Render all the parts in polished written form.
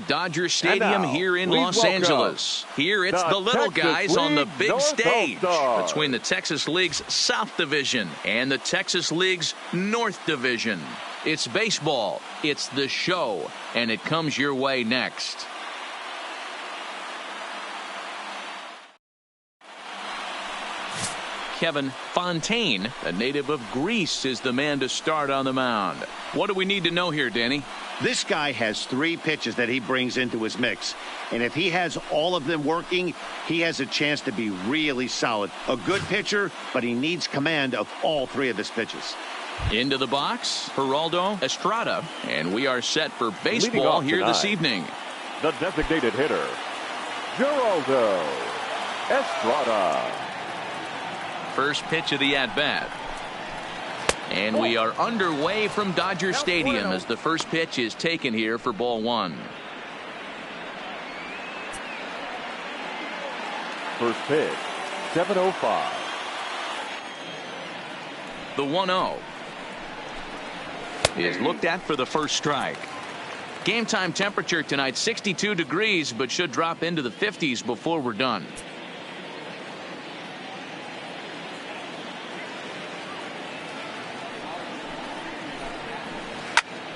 Dodger Stadium here in Los Angeles. Here it's the little guys on the big stage between the Texas League's South Division and the Texas League's North Division. It's baseball, it's the show, and it comes your way next. Kevin Fontaine, a native of Greece, is the man to start on the mound. What do we need to know here, Danny? This guy has 3 pitches that he brings into his mix. And if he has all of them working, he has a chance to be really solid. A good pitcher, but he needs command of all 3 of his pitches. Into the box, Geraldo Estrada. And we are set for baseball here this evening. The designated hitter, Geraldo Estrada. First pitch of the at-bat. And we are underway from Dodger Stadium as the first pitch is taken here for ball 1. First pitch, 7:05. The 1-0 is looked at for the first strike. Game time temperature tonight 62 degrees, but should drop into the 50s before we're done.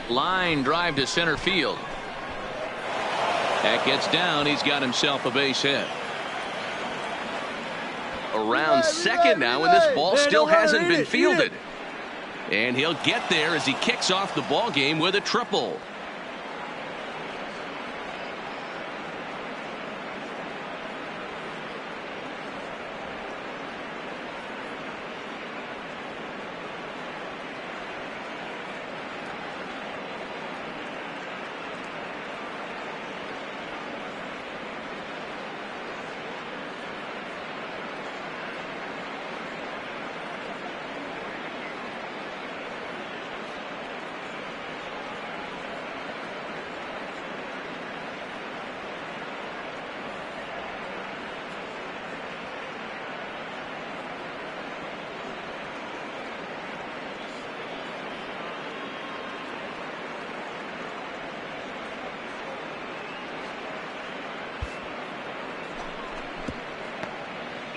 Line drive to center field. That gets down. He's got himself a base hit. Around second now, and this ball still hasn't been fielded. And he'll get there as he kicks off the ball game with a triple.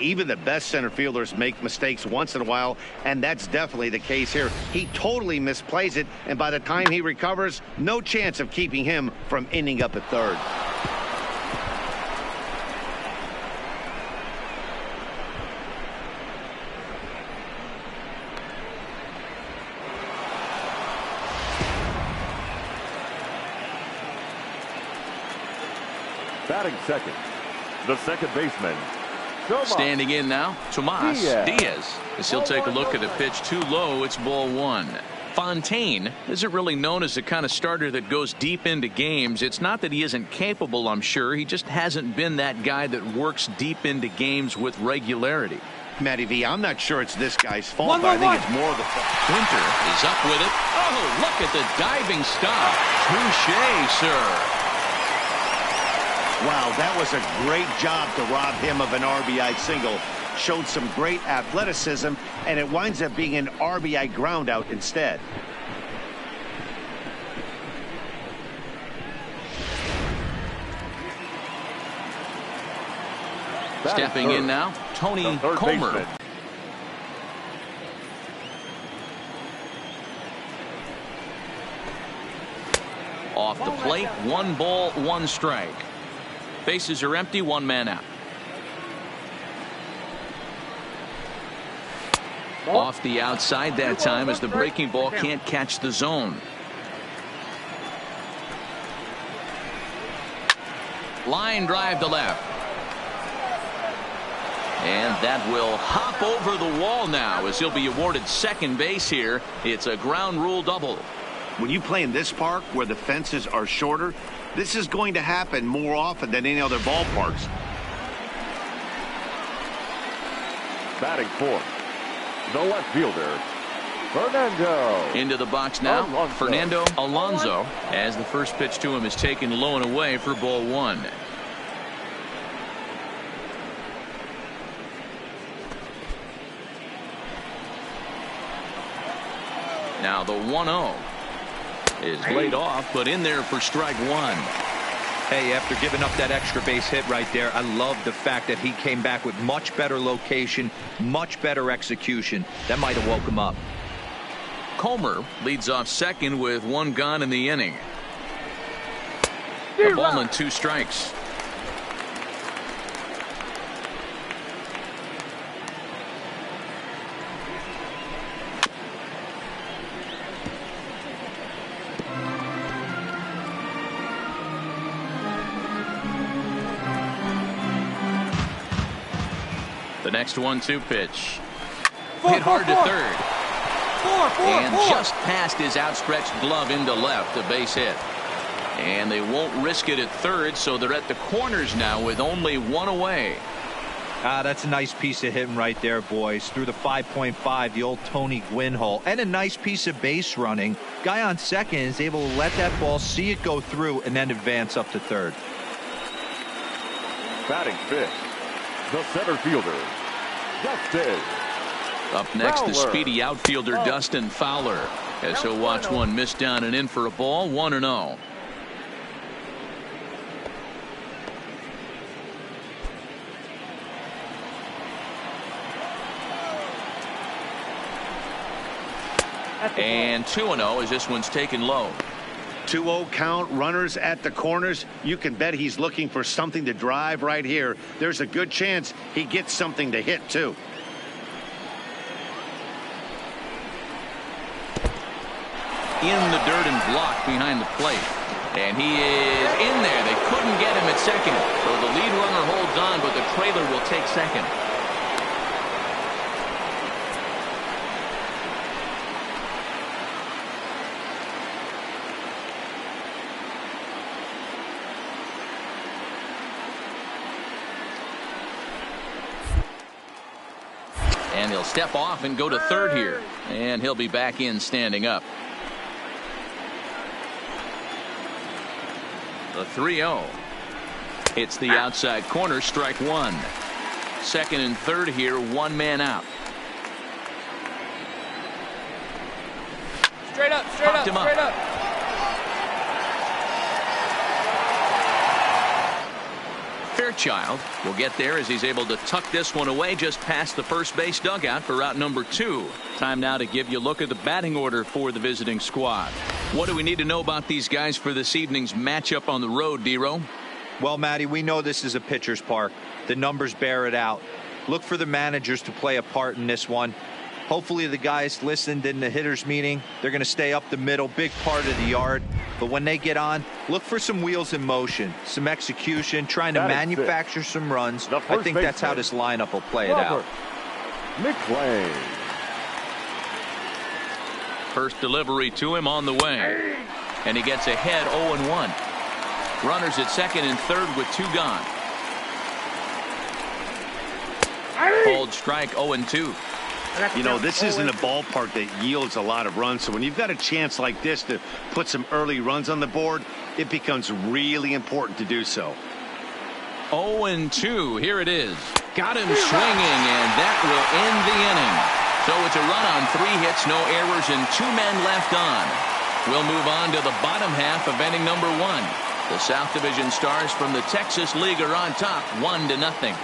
Even the best center fielders make mistakes once in a while, and that's definitely the case here. He totally misplays it, and by the time he recovers, no chance of keeping him from ending up at third. Batting second, the second baseman. Standing in now, Tomas Diaz. As he'll take a look at a pitch too low, it's ball 1. Fontaine isn't really known as the kind of starter that goes deep into games. It's not that he isn't capable, I'm sure. He just hasn't been that guy that works deep into games with regularity. Matty V, I'm not sure it's this guy's fault, but I think it's more of the fault. Winter is up with it. Oh, look at the diving stop. Touché, sir. Wow, that was a great job to rob him of an RBI single. Showed some great athleticism, and it winds up being an RBI groundout instead. Stepping in now, Tony Comer. Off the plate, 1 ball, 1 strike. Bases are empty, 1 man out. Off the outside that time as the breaking ball can't catch the zone. Line drive to left. And that will hop over the wall now as he'll be awarded second base here. It's a ground rule double. When you play in this park where the fences are shorter, this is going to happen more often than any other ballparks. Batting fourth, the left fielder, Fernando. Into the box now, Fernando Alonso, as the first pitch to him is taken low and away for ball 1. Now the 1-0 is laid off, but in there for strike 1. Hey, after giving up that extra base hit right there, I love the fact that he came back with much better location, much better execution. That might have woke him up. Comer leads off second with one gone in the inning. A ball and 2 strikes. The next 1-2 pitch. Hit hard to third. And just past his outstretched glove into left, a base hit. And they won't risk it at third, so they're at the corners now with only 1 away. That's a nice piece of hitting right there, boys. Through the 5.5, the old Tony Gwynn hole. And a nice piece of base running. Guy on second is able to let that ball, see it go through, and then advance up to third. Batting fifth, the center fielder, Dustin. Up next, Fowler. the speedy outfielder Dustin Fowler, as he'll watch one miss down and in for a ball. 1-0. And 2-0 as this one's taken low. 2-0 count, runners at the corners. You can bet he's looking for something to drive right here. There's a good chance he gets something to hit too. In the dirt and blocked behind the plate. And he is in there. They couldn't get him at second. So the lead runner holds on, but the trailer will take second. And he'll step off and go to third here. And he'll be back in standing up. The 3-0. It's the outside corner, strike 1. Second and third here, 1 man out. Straight up. Fairchild will get there as he's able to tuck this one away just past the first base dugout for route number 2. Time now to give you a look at the batting order for the visiting squad. What do we need to know about these guys for this evening's matchup on the road, D-Row? Well, Matty, we know this is a pitcher's park. The numbers bear it out. Look for the managers to play a part in this one. Hopefully the guys listened in the hitters meeting. They're going to stay up the middle, big part of the yard. But when they get on, look for some wheels in motion, some execution, trying to manufacture some runs. I think that's how this lineup will play it out. McClain. First delivery to him on the way. And he gets ahead 0-1. Runners at second and third with 2 gone. Called strike 0-2. You know, this isn't a ballpark that yields a lot of runs. So when you've got a chance like this to put some early runs on the board, it becomes really important to do so. 0-2. Here it is. Got him swinging, and that will end the inning. So it's a run on 3 hits, no errors, and 2 men left on. We'll move on to the bottom half of inning number 1. The South Division Stars from the Texas League are on top, 1-0.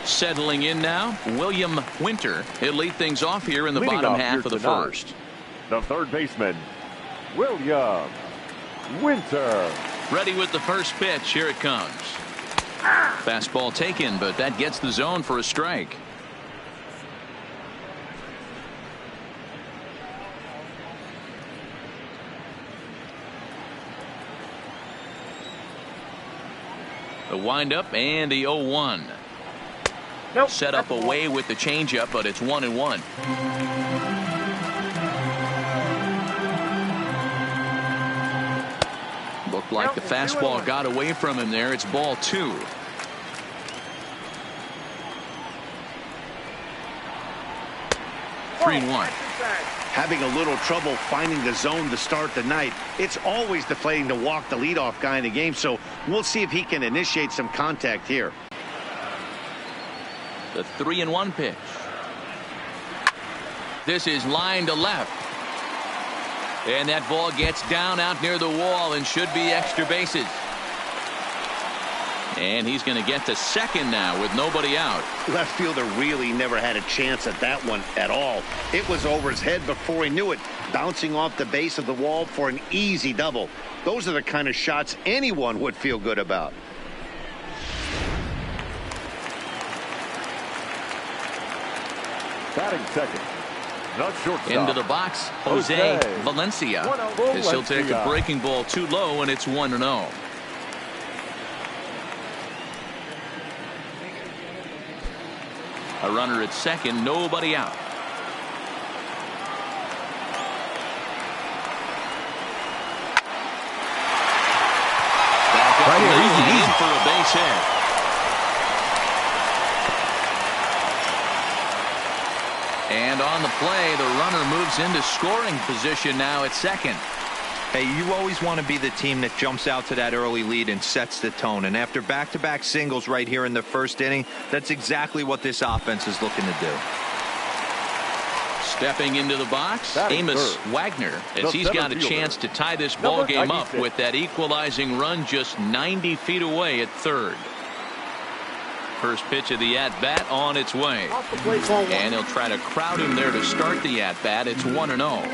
Settling in now, William Winter. He'll lead things off here in the bottom half of the first. The third baseman, William Winter. Ready with the first pitch. Here it comes. Fastball taken, but that gets the zone for a strike. The windup and the 0-1. Nope. Set up away with the changeup, but it's 1-1. Looked like the fastball got away from him there. It's ball 2. Three and 1. Having a little trouble finding the zone to start the night. It's always deflating to walk the leadoff guy in the game, so we'll see if he can initiate some contact here. The 3-1 pitch. This is line to left. And that ball gets down out near the wall and should be extra bases. And he's going to get to second now with nobody out. Left fielder really never had a chance at that one at all. It was over his head before he knew it, bouncing off the base of the wall for an easy double. Those are the kind of shots anyone would feel good about. Batting second, the shortstop. Into the box, Jose Valencia. As he'll take a breaking ball too low, and it's 1-0. A runner at second, nobody out. Right here, easy. For a base hit. And on the play, the runner moves into scoring position now at second. Hey, you always want to be the team that jumps out to that early lead and sets the tone. And after back-to-back singles right here in the first inning, that's exactly what this offense is looking to do. Stepping into the box, Amos Wagner, as he's got a chance to tie this ball game up with that equalizing run just 90 feet away at third. First pitch of the at-bat on its way. And he'll try to crowd him there to start the at-bat. It's 1-0.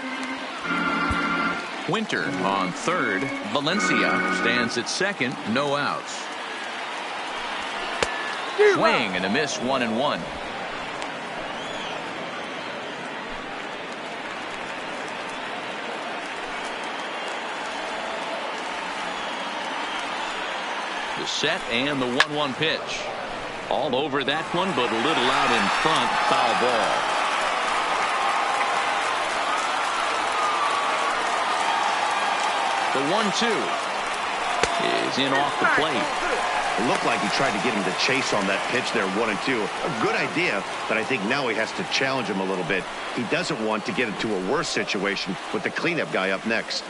Winter on third. Valencia stands at second. No outs. Swing and a miss, 1-1. The set and the 1-1 pitch. All over that one, but a little out in front. Foul ball. The 1-2 is in off the plate. It looked like he tried to get him to chase on that pitch there, 1-2. A good idea, but I think now he has to challenge him a little bit. He doesn't want to get into a worse situation with the cleanup guy up next.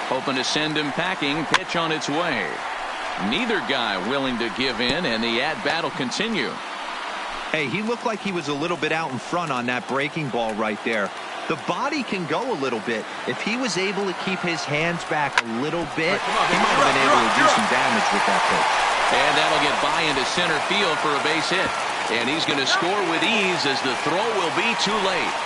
Hoping to send him packing. Pitch on its way. Neither guy willing to give in, and the at-bat will continue. Hey, he looked like he was a little bit out in front on that breaking ball right there. The body can go a little bit. If he was able to keep his hands back a little bit, he might have been able to do some damage with that pitch. And that'll get by into center field for a base hit. And he's going to score with ease as the throw will be too late.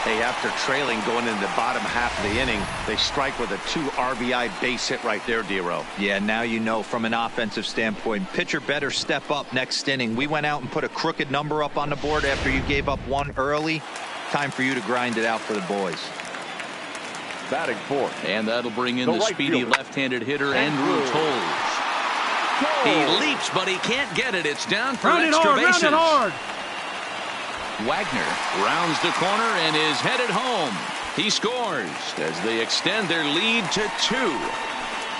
Hey, after trailing going into the bottom half of the inning, they strike with a 2 RBI base hit right there, Dero. Yeah, now you know from an offensive standpoint, pitcher better step up next inning. We went out and put a crooked number up on the board after you gave up one early. Time for you to grind it out for the boys. Batting fourth. And that'll bring in the speedy left-handed hitter, Andrew Toles. He leaps, but he can't get it. It's down for extra bases. Wagner rounds the corner and is headed home. He scores as they extend their lead to 2.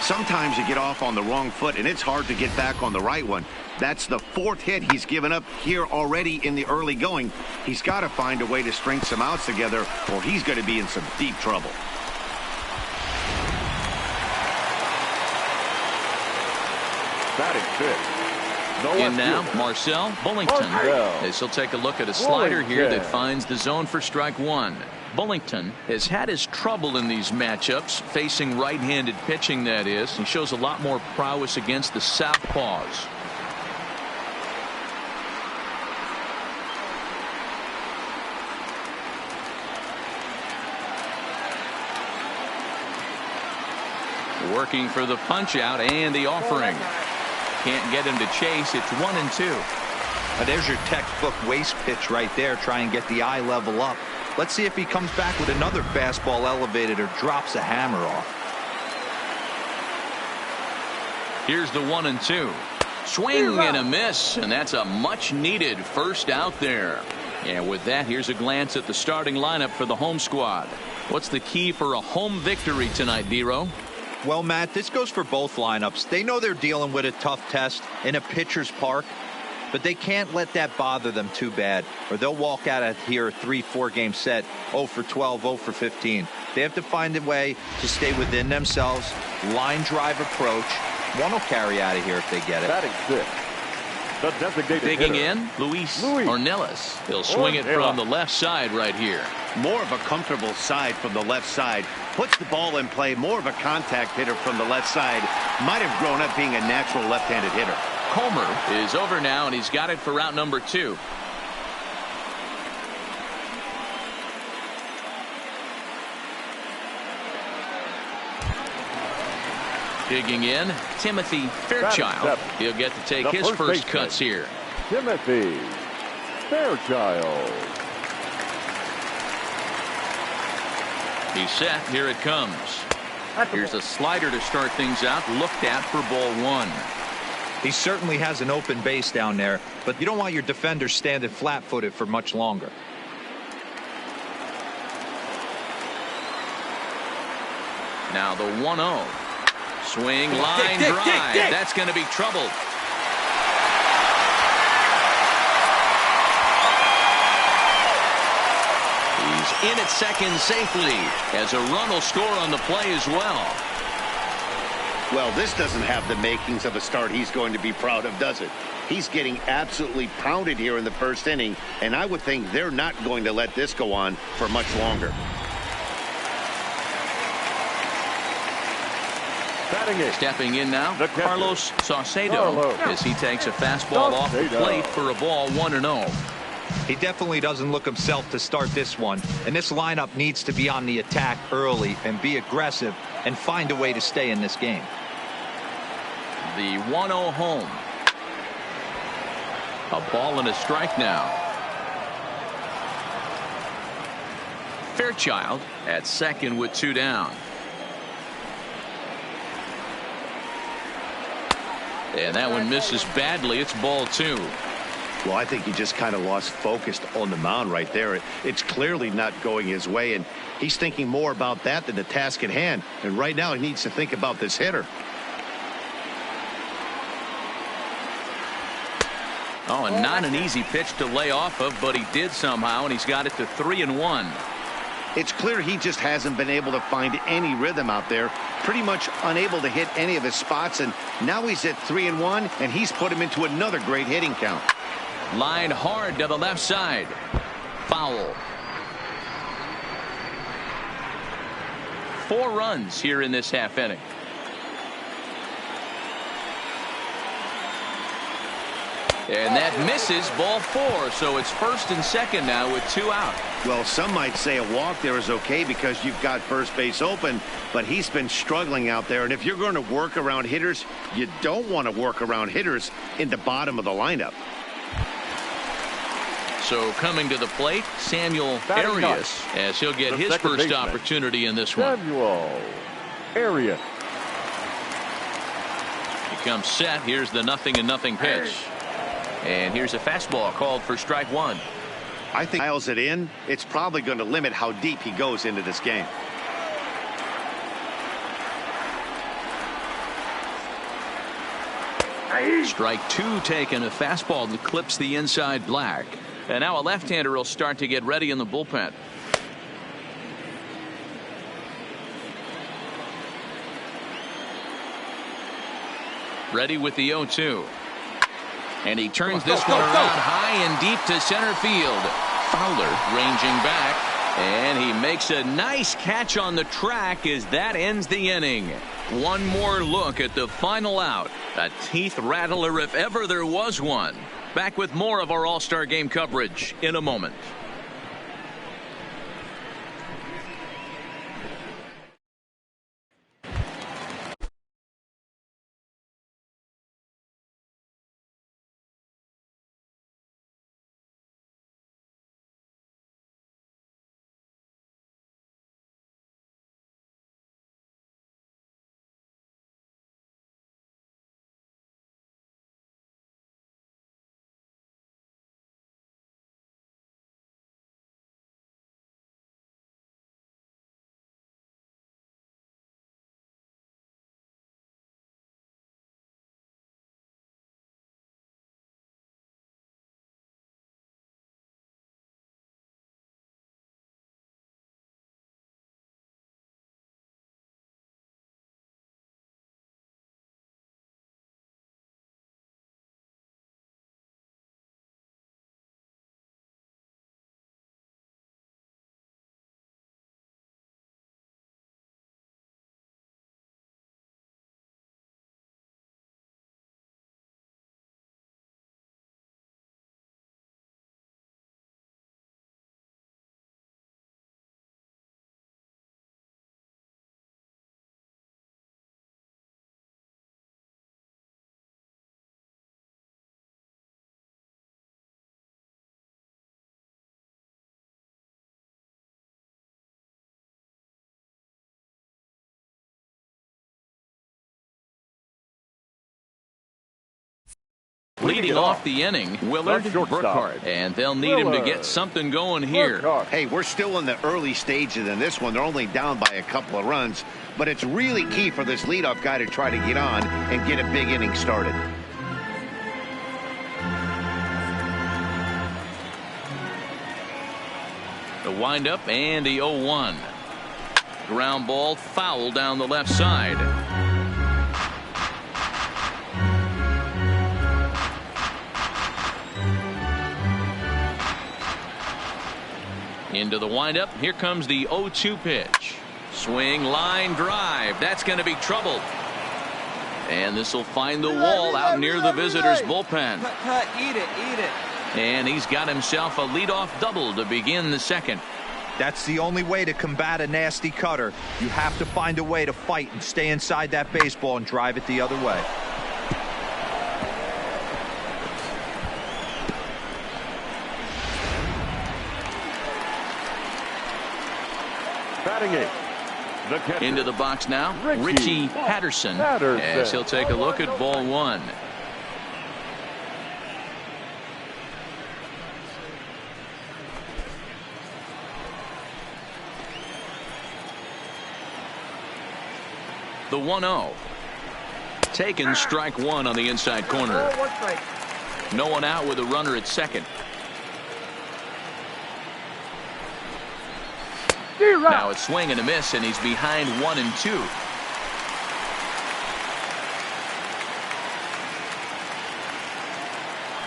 Sometimes you get off on the wrong foot, and it's hard to get back on the right one. That's the 4th hit he's given up here already in the early going. He's got to find a way to string some outs together, or he's going to be in some deep trouble. Batting fifth. In now, Marcel Bullington, as he'll take a look at a slider here that finds the zone for strike 1. Bullington has had his trouble in these matchups, facing right-handed pitching, that is. He shows a lot more prowess against the southpaws. Working for the punch-out and the offering. Can't get him to chase. It's 1-2. Now there's your textbook waste pitch right there. Try and get the eye level up. Let's see if he comes back with another fastball elevated or drops a hammer off. Here's the 1-2. Swing and a miss, and that's a much-needed first out there. And with that, here's a glance at the starting lineup for the home squad. What's the key for a home victory tonight, Dero? Well, Matt, this goes for both lineups. They know they're dealing with a tough test in a pitcher's park, but they can't let that bother them too bad, or they'll walk out of here a 3-4 game set, 0 for 12, 0 for 15. They have to find a way to stay within themselves, line drive approach, One will carry out of here if they get it. Batting sixth, the designated Digging hitter, in, Luis Ornelas. He'll swing it from the left side right here. More of a comfortable side from the left side. Puts the ball in play. More of a contact hitter from the left side. Might have grown up being a natural left-handed hitter. Comer is over now, and he's got it for route number 2. Digging in, Timothy Fairchild. He'll get to take his first cuts here. Timothy Fairchild. He's set. Here it comes. Here's a slider to start things out. Looked at for ball 1. He certainly has an open base down there, but you don't want your defender standing flat-footed for much longer. Now the 1-0. Swing, line drive. That's going to be trouble. He's in at second safely, as a run will score on the play as well. Well, this doesn't have the makings of a start he's going to be proud of, does it? He's getting absolutely pounded here in the first inning, and I would think they're not going to let this go on for much longer. Stepping in now, Carlos Saucedo, as he takes a fastball off the plate for a ball 1-0. He definitely doesn't look himself to start this one, and this lineup needs to be on the attack early and be aggressive and find a way to stay in this game. The 1-0 home. A ball and a strike now. Fairchild at second with 2 down. And that one misses badly. It's ball 2. Well, I think he just kind of lost focus on the mound right there. It's clearly not going his way, and he's thinking more about that than the task at hand. And right now he needs to think about this hitter. Oh, and not an easy pitch to lay off of, but he did somehow, and he's got it to 3-1. It's clear he just hasn't been able to find any rhythm out there. Pretty much unable to hit any of his spots, and now he's at 3-1, and he's put him into another great hitting count. Line hard to the left side. Foul. 4 runs here in this half inning. And that misses, ball 4. So it's first and second now with 2 out. Well, some might say a walk there is okay because you've got first base open, but he's been struggling out there. And if you're going to work around hitters, you don't want to work around hitters in the bottom of the lineup. So coming to the plate, Samuel Arias, as he'll get his first opportunity in this one. Samuel Arias. He comes set. Here's the 0-0 pitch. And here's a fastball called for strike 1. I think dials it in. It's probably going to limit how deep he goes into this game. Strike 2 taken, a fastball that clips the inside black. And now a left-hander will start to get ready in the bullpen. Ready with the 0-2. And he turns this one around high and deep to center field. Fowler ranging back, and he makes a nice catch on the track as that ends the inning. One more look at the final out. A teeth rattler if ever there was one. Back with more of our All-Star Game coverage in a moment. Leading off the inning, Willard Burkhart. And they'll need him to get something going here. Hey, we're still in the early stages in this one. They're only down by a couple of runs. But it's really key for this leadoff guy to try to get on and get a big inning started. The windup and the 0-1. Ground ball foul down the left side. Into the windup. Here comes the 0-2 pitch. Swing, line, drive. That's going to be trouble. And this will find the wall out near the visitors' bullpen. Eat it. And he's got himself a leadoff double to begin the second. That's the only way to combat a nasty cutter. You have to find a way to fight and stay inside that baseball and drive it the other way. Batting eighth. Into the box now, Richie Patterson, as he'll take a look at ball one. The 1-0. Taken, strike one on the inside corner. No one out with a runner at second. Now it's swing and a miss, and he's behind 1-2.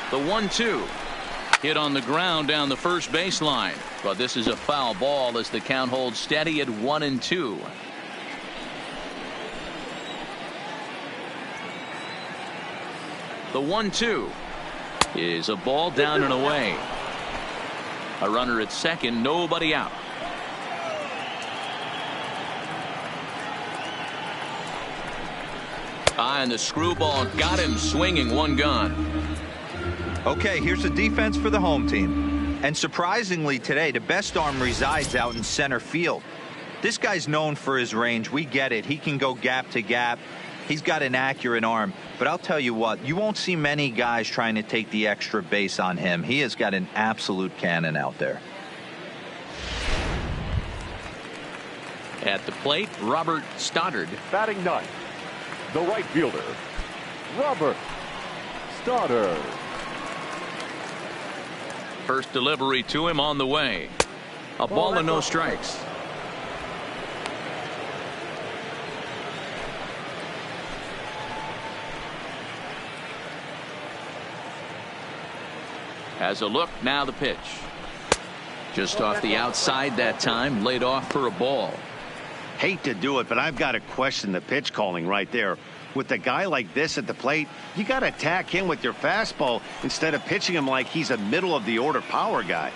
The 1-2. Hit on the ground down the first baseline. But this is a foul ball as the count holds steady at 1-2. The 1-2 is a ball down and away. A runner at second, nobody out. And the screwball got him swinging, one gone. Okay, here's the defense for the home team. And surprisingly today, the best arm resides out in center field. This guy's known for his range. We get it. He can go gap to gap. He's got an accurate arm. But I'll tell you what, you won't see many guys trying to take the extra base on him. He has got an absolute cannon out there. At the plate, Robert Stoddard. Batting ninth, the right fielder, Robert Stoddard. First delivery to him on the way. A ball and no strikes. Has a look, now the pitch. Just off the outside that time, laid off for a ball. Hate to do it, but I've got to question the pitch calling right there. With a guy like this at the plate, you got to attack him with your fastball instead of pitching him like he's a middle of the order power guy.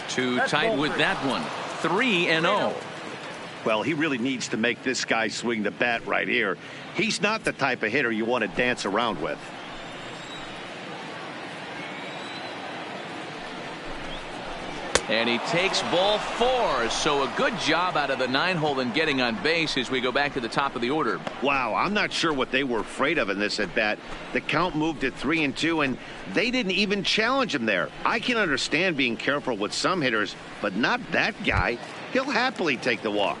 Too tight with that one. 3-0. Well, he really needs to make this guy swing the bat right here. He's not the type of hitter you want to dance around with. And he takes ball 4. So a good job out of the 9-hole in getting on base as we go back to the top of the order. Wow, I'm not sure what they were afraid of in this at bat. The count moved to 3-2, and they didn't even challenge him there. I can understand being careful with some hitters, but not that guy. He'll happily take the walk.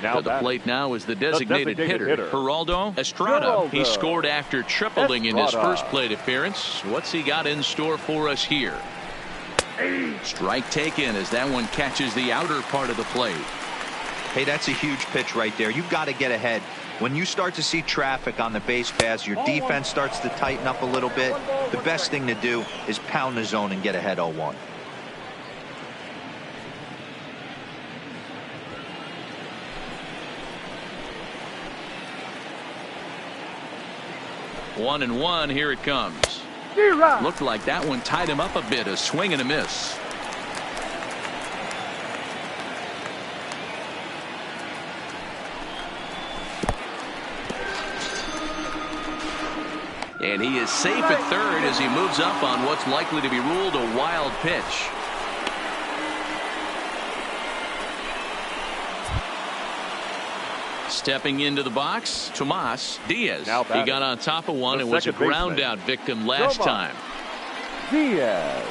Now to the plate now is the designated hitter, Geraldo Estrada. He scored after tripling in his first plate appearance. What's he got in store for us here? Strike taken as that one catches the outer part of the plate. Hey, that's a huge pitch right there. You've got to get ahead. When you start to see traffic on the base paths, your defense starts to tighten up a little bit. The best thing to do is pound the zone and get ahead 0-1. One and one, here it comes. Looked like that one tied him up a bit. A swing and a miss. And he is safe at third as he moves up on what's likely to be ruled a wild pitch. Stepping into the box, Tomas Diaz. Now He got on top of one and was a ground out victim last time. Diaz.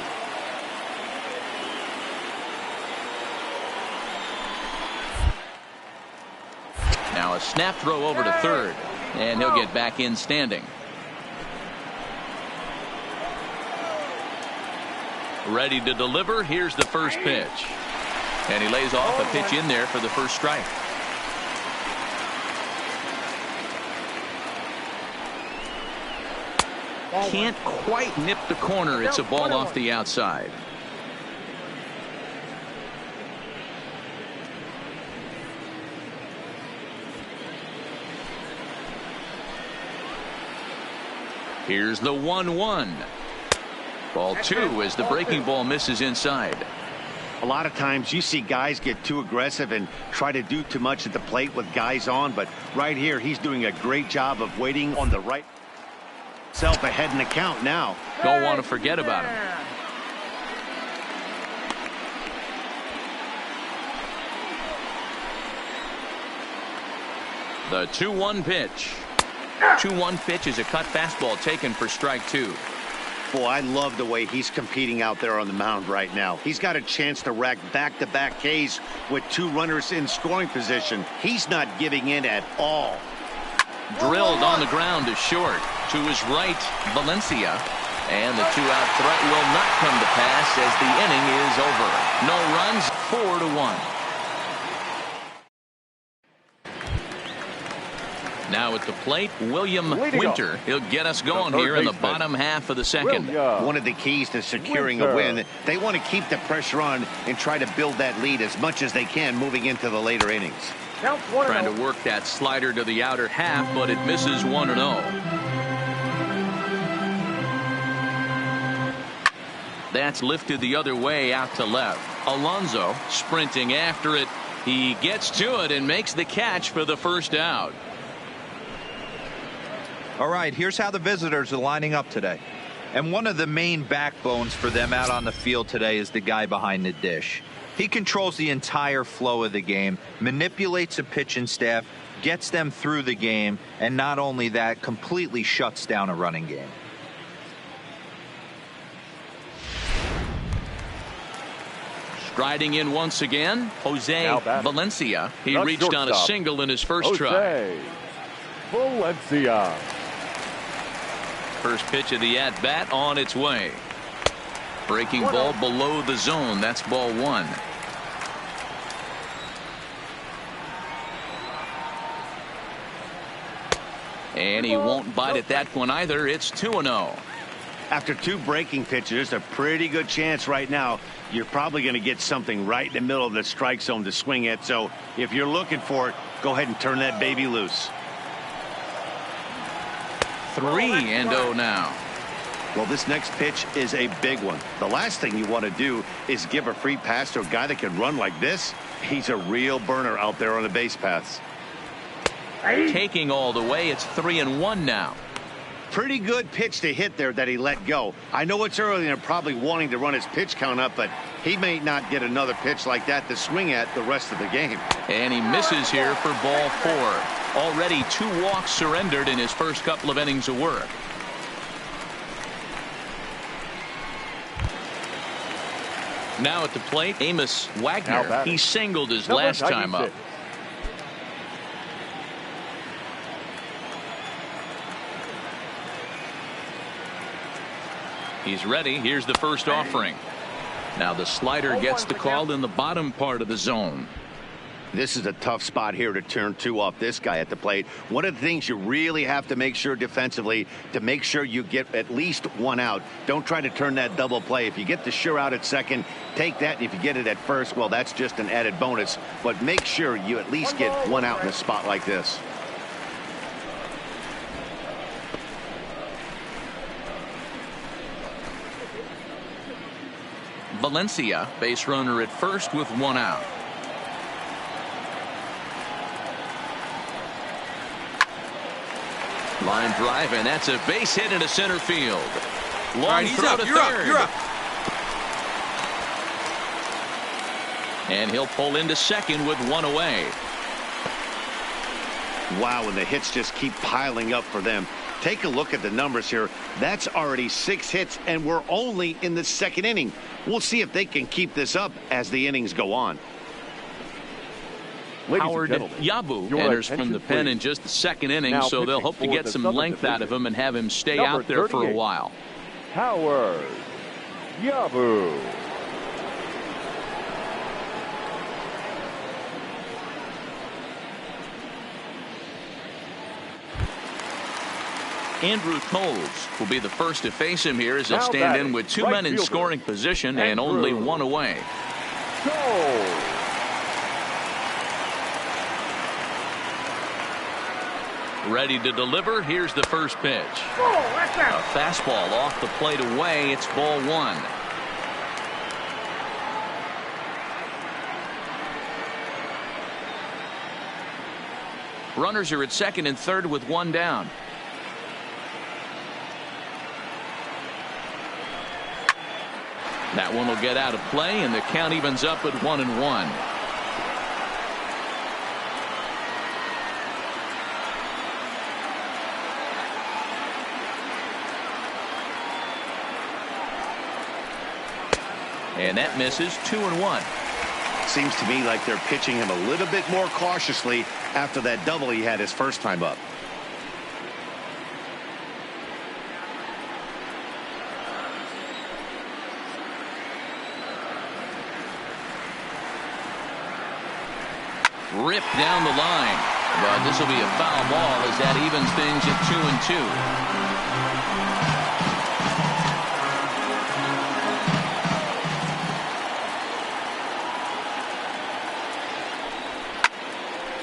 Now a snap throw over to third, and he'll get back in standing. Ready to deliver. Here's the first pitch. And he lays off a pitch in there for the first strike. Can't quite nip the corner. It's a ball off the outside. Here's the 1-1. Ball 2 as the breaking ball misses inside. A lot of times you see guys get too aggressive and try to do too much at the plate with guys on, but right here he's doing a great job of waiting on the right self ahead in the count now. Don't want to forget about him. The 2-1 pitch. 2-1 pitch is a cut fastball taken for strike 2. Boy, I love the way he's competing out there on the mound right now. He's got a chance to rack back-to-back Ks with 2 runners in scoring position. He's not giving in at all. Drilled on the ground to short. To his right, Valencia. And the 2-out threat will not come to pass as the inning is over. No runs, 4-1. Now at the plate, William Winter. He'll get us going here in the bottom half of the second. One of the keys to securing a win, they want to keep the pressure on and try to build that lead as much as they can moving into the later innings. Trying to work that slider to the outer half, but it misses 1-0. That's lifted the other way out to left. Alonso sprinting after it. He gets to it and makes the catch for the first out. All right, here's how the visitors are lining up today. And one of the main backbones for them out on the field today is the guy behind the dish. He controls the entire flow of the game, manipulates a pitching staff, gets them through the game, and not only that, completely shuts down a running game. Striding in once again, Jose Valencia. He reached on a single in his first try. Valencia. First pitch of the at-bat on its way. Breaking ball below the zone. That's ball 1. And he won't bite at that one either. It's 2-0. After 2 breaking pitches, a pretty good chance right now. You're probably going to get something right in the middle of the strike zone to swing at. So if you're looking for it, go ahead and turn that baby loose. 3-0 now. Well, this next pitch is a big one. The last thing you want to do is give a free pass to a guy that can run like this. He's a real burner out there on the base paths. Taking all the way. It's 3-1 now. Pretty good pitch to hit there that he let go. I know it's early and they're probably wanting to run his pitch count up, but he may not get another pitch like that to swing at the rest of the game. And he misses here for ball 4. Already 2 walks surrendered in his first couple of innings of work. Now at the plate, Amos Wagner. He singled his last time up. He's ready. Here's the first offering. Now the slider gets the call in the bottom part of the zone. This is a tough spot here to turn 2 off this guy at the plate. One of the things you really have to make sure defensively to make sure you get at least 1 out. Don't try to turn that double play. If you get the sure out at second, take that. And if you get it at first, well, that's just an added bonus. But make sure you at least get 1 out in a spot like this. Valencia, base runner at first with 1 out. Line drive, and that's a base hit into center field. Long throw to third. You're up. And he'll pull into second with 1 away. Wow, and the hits just keep piling up for them. Take a look at the numbers here. That's already 6 hits, and we're only in the second inning. We'll see if they can keep this up as the innings go on. Howard Yabu enters from the pen in just the second inning, now so they'll hope to get some length out of him and have him stay out there for a while. Howard Yabu. Andrew Toles will be the first to face him here as he'll stand in with 2 men in scoring position and only 1 away. Toles. Ready to deliver. Here's the first pitch. A fastball off the plate away. It's ball 1. Runners are at second and third with 1 down. That one will get out of play, and the count evens up at 1-1. And that misses. 2-1. Seems to me like they're pitching him a little bit more cautiously after that double he had his first time up. Ripped down the line, but this will be a foul ball as that evens things at 2-2.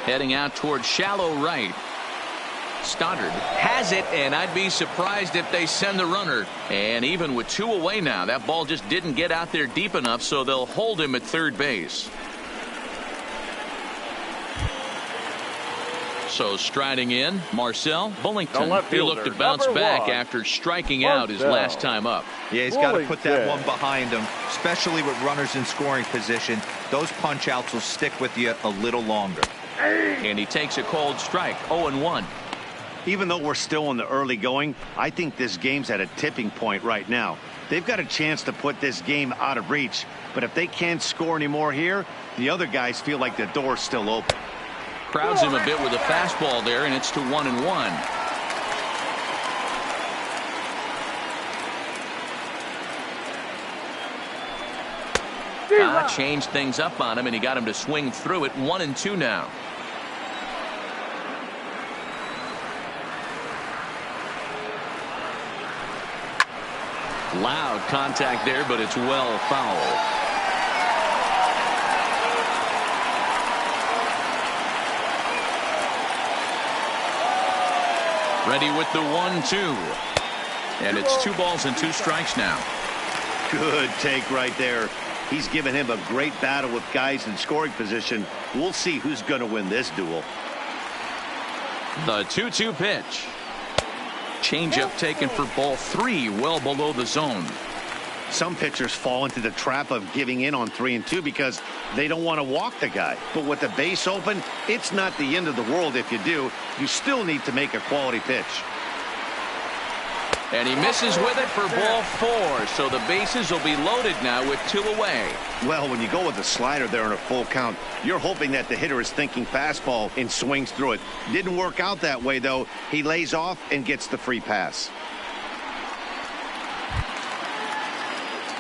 Heading out towards shallow right. Stoddard has it, and I'd be surprised if they send the runner. And even with 2 away now, that ball just didn't get out there deep enough, so they'll hold him at third base. So striding in, Marcel Bullington. He looked to bounce back after striking out his last time up. Yeah, he's got to put that one behind him, especially with runners in scoring position. Those punch outs will stick with you a little longer. And he takes a cold strike. 0-1. Even though we're still in the early going, I think this game's at a tipping point right now. They've got a chance to put this game out of reach, but if they can't score anymore here, the other guys feel like the door's still open. Crowds him a bit with a fastball there, and it's to 1-1. Changed things up on him, and he got him to swing through it. 1-2 now. Loud contact there, but it's well foul. Ready with the 1-2. And it's 2 balls and 2 strikes now. Good take right there. He's given him a great battle with guys in scoring position. We'll see who's going to win this duel. The 2-2 pitch. Changeup taken for ball 3, well below the zone. Some pitchers fall into the trap of giving in on 3 and 2 because they don't want to walk the guy. But with the base open, it's not the end of the world if you do. You still need to make a quality pitch. And he misses with it for ball 4. So the bases will be loaded now with 2 away. Well, when you go with a slider there in a full count, you're hoping that the hitter is thinking fastball and swings through it. Didn't work out that way, though. He lays off and gets the free pass.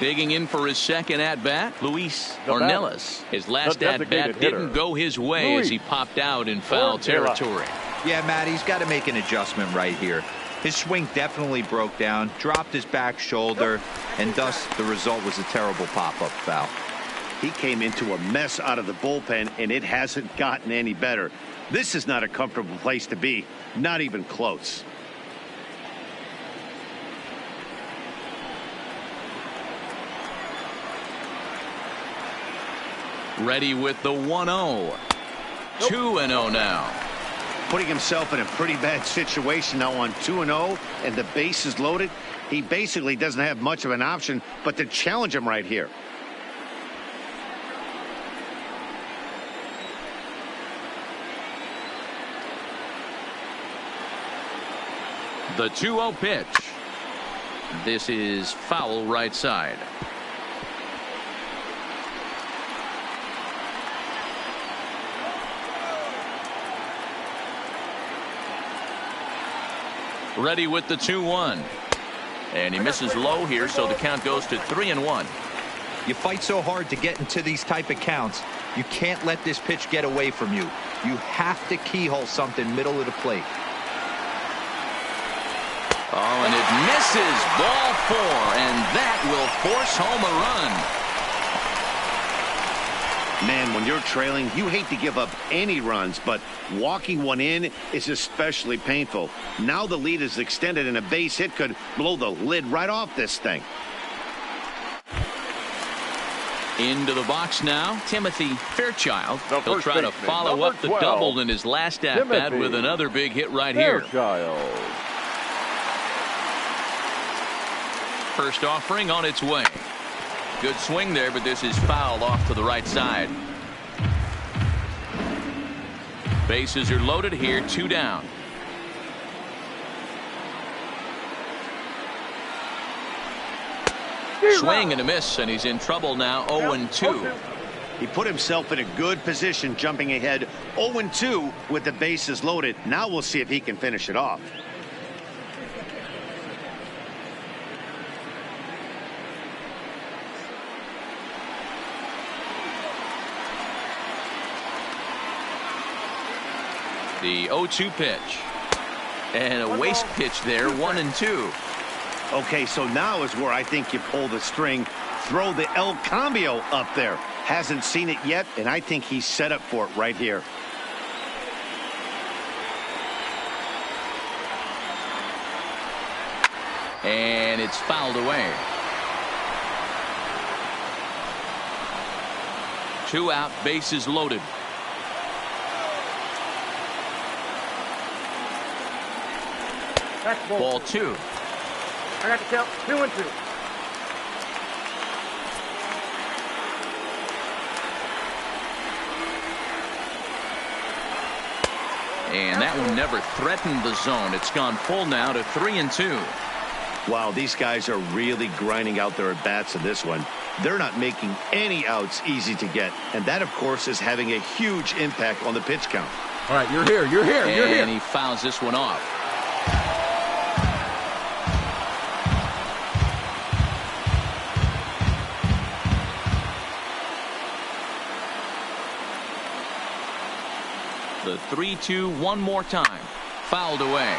Digging in for his second at-bat, Luis Ornelas. His last at-bat didn't go his way as he popped out in foul territory. Yeah, Matt, he's got to make an adjustment right here. His swing definitely broke down, dropped his back shoulder, and thus the result was a terrible pop-up foul. He came into a mess out of the bullpen, and it hasn't gotten any better. This is not a comfortable place to be, not even close. Ready with the 1-0. 2-0 now. Putting himself in a pretty bad situation now on 2-0, and the base is loaded. He basically doesn't have much of an option but to challenge him right here. The 2-0 pitch. This is foul right side. Ready with the 2-1. And he misses low here, so the count goes to 3-1. You fight so hard to get into these type of counts. You can't let this pitch get away from you. You have to keyhole something middle of the plate. Oh, and it misses. Ball 4, and that will force home a run. Man, when you're trailing, you hate to give up any runs, but walking one in is especially painful. Now the lead is extended, and a base hit could blow the lid right off this thing. Into the box now, Timothy Fairchild. He'll try to follow up the 12, double in his last at-bat with another big hit right here. First offering on its way. Good swing there, but this is fouled off to the right side. Bases are loaded here, 2 down. Swing and a miss, and he's in trouble now, 0-2. He put himself in a good position, jumping ahead 0-2 with the bases loaded. Now we'll see if he can finish it off. The 0-2 pitch. And a waste pitch there, 1-2. Okay, so now is where I think you pull the string. Throw the El Cambio up there. Hasn't seen it yet, and I think he's set up for it right here. And it's fouled away. 2 out, bases loaded. Ball 2. I got the count. 2-2. And that one never threatened the zone. It's gone full now to 3-2. Wow, these guys are really grinding out their at-bats in this one. They're not making any outs easy to get. And that, of course, is having a huge impact on the pitch count. All right, you're here. And he fouls this one off. The 3-2 one more time. Fouled away.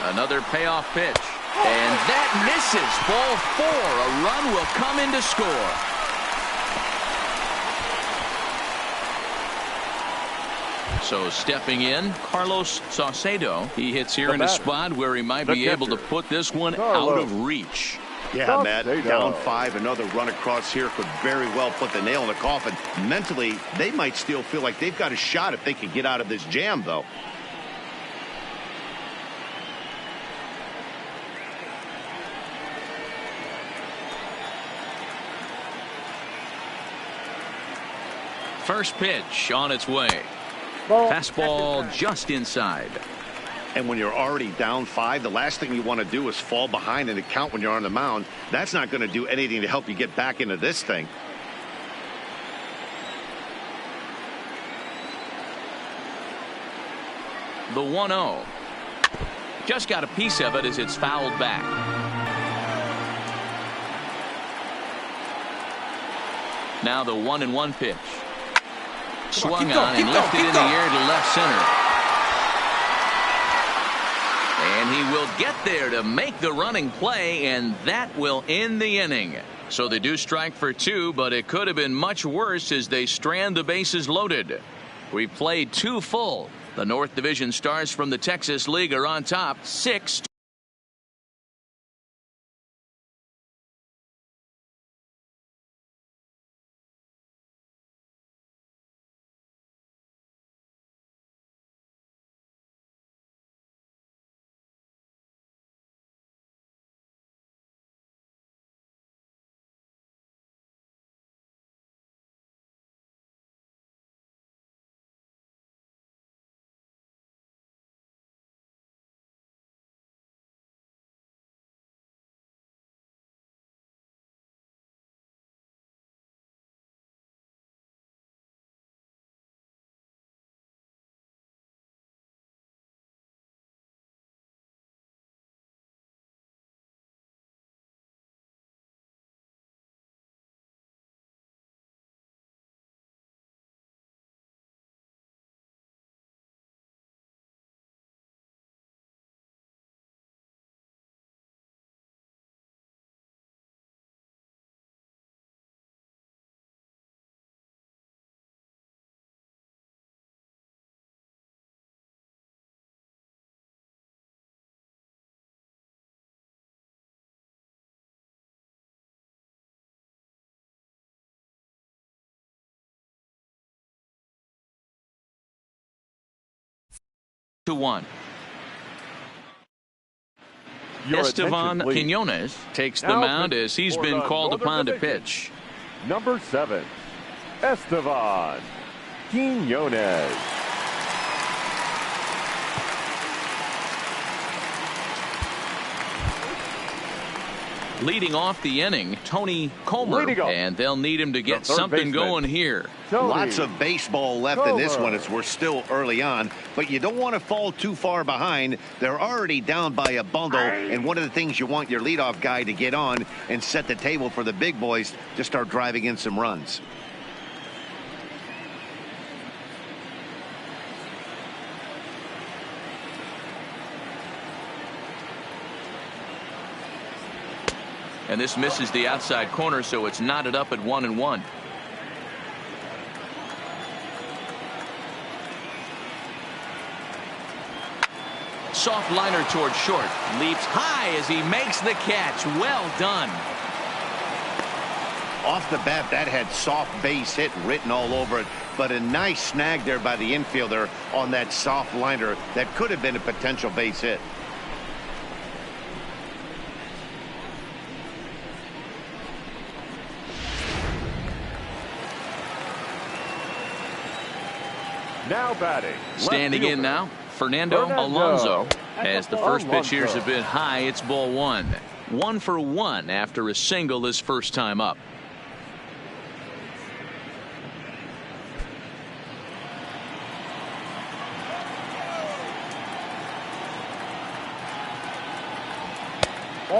Another payoff pitch. And that misses. Ball 4. A run will come in to score. So stepping in, Carlos Saucedo. He hits here in a spot where he might be able to put this one out of reach. Yeah, Matt, down 5. Another run across here could very well put the nail in the coffin. Mentally, they might still feel like they've got a shot if they could get out of this jam, though. First pitch on its way. Fastball just inside. And when you're already down 5, the last thing you want to do is fall behind in the count when you're on the mound. That's not going to do anything to help you get back into this thing. The 1-0. Just got a piece of it as it's fouled back. Now the 1-1 pitch. Swung on and lifted in the air to left center. And he will get there to make the running play, and that will end the inning. So they do strike for 2, but it could have been much worse as they strand the bases loaded. We've played 2 full. The North Division Stars from the Texas League are on top 6-2. 2-1. Your Estevan attention, please. Quiñones takes the Now mound pitching as he's for been the called Northern upon to Division. pitch. Number 7, Estevan Quiñones. Leading off the inning, Tony Comer, Leading off. and they'll need him to get The third something baseman. going here. Tony Lots of baseball left in this Comer. one as we're still early on, but you don't want to fall too far behind. They're already down by a bundle, and one of the things you want your leadoff guy to get on and set the table for the big boys to start driving in some runs. And this misses the outside corner, so it's knotted up at 1-1. Soft liner toward short. Leaps high as he makes the catch. Well done. Off the bat, that had soft base hit written all over it, but a nice snag there by the infielder on that soft liner that could have been a potential base hit. Now batting. Standing in now, Fernando Alonso. As the first pitch here's a bit high, it's ball 1. 1 for 1 after a single his first time up.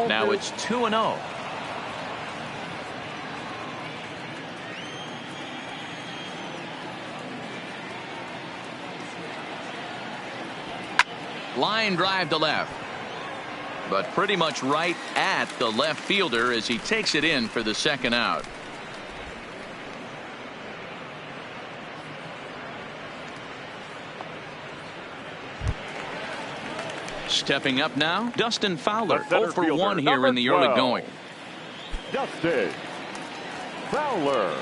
Now it's 2-0. Line drive to left, but pretty much right at the left fielder as he takes it in for the second out. Stepping up now, Dustin Fowler, 0 for 1 here in the early going. Dustin Fowler.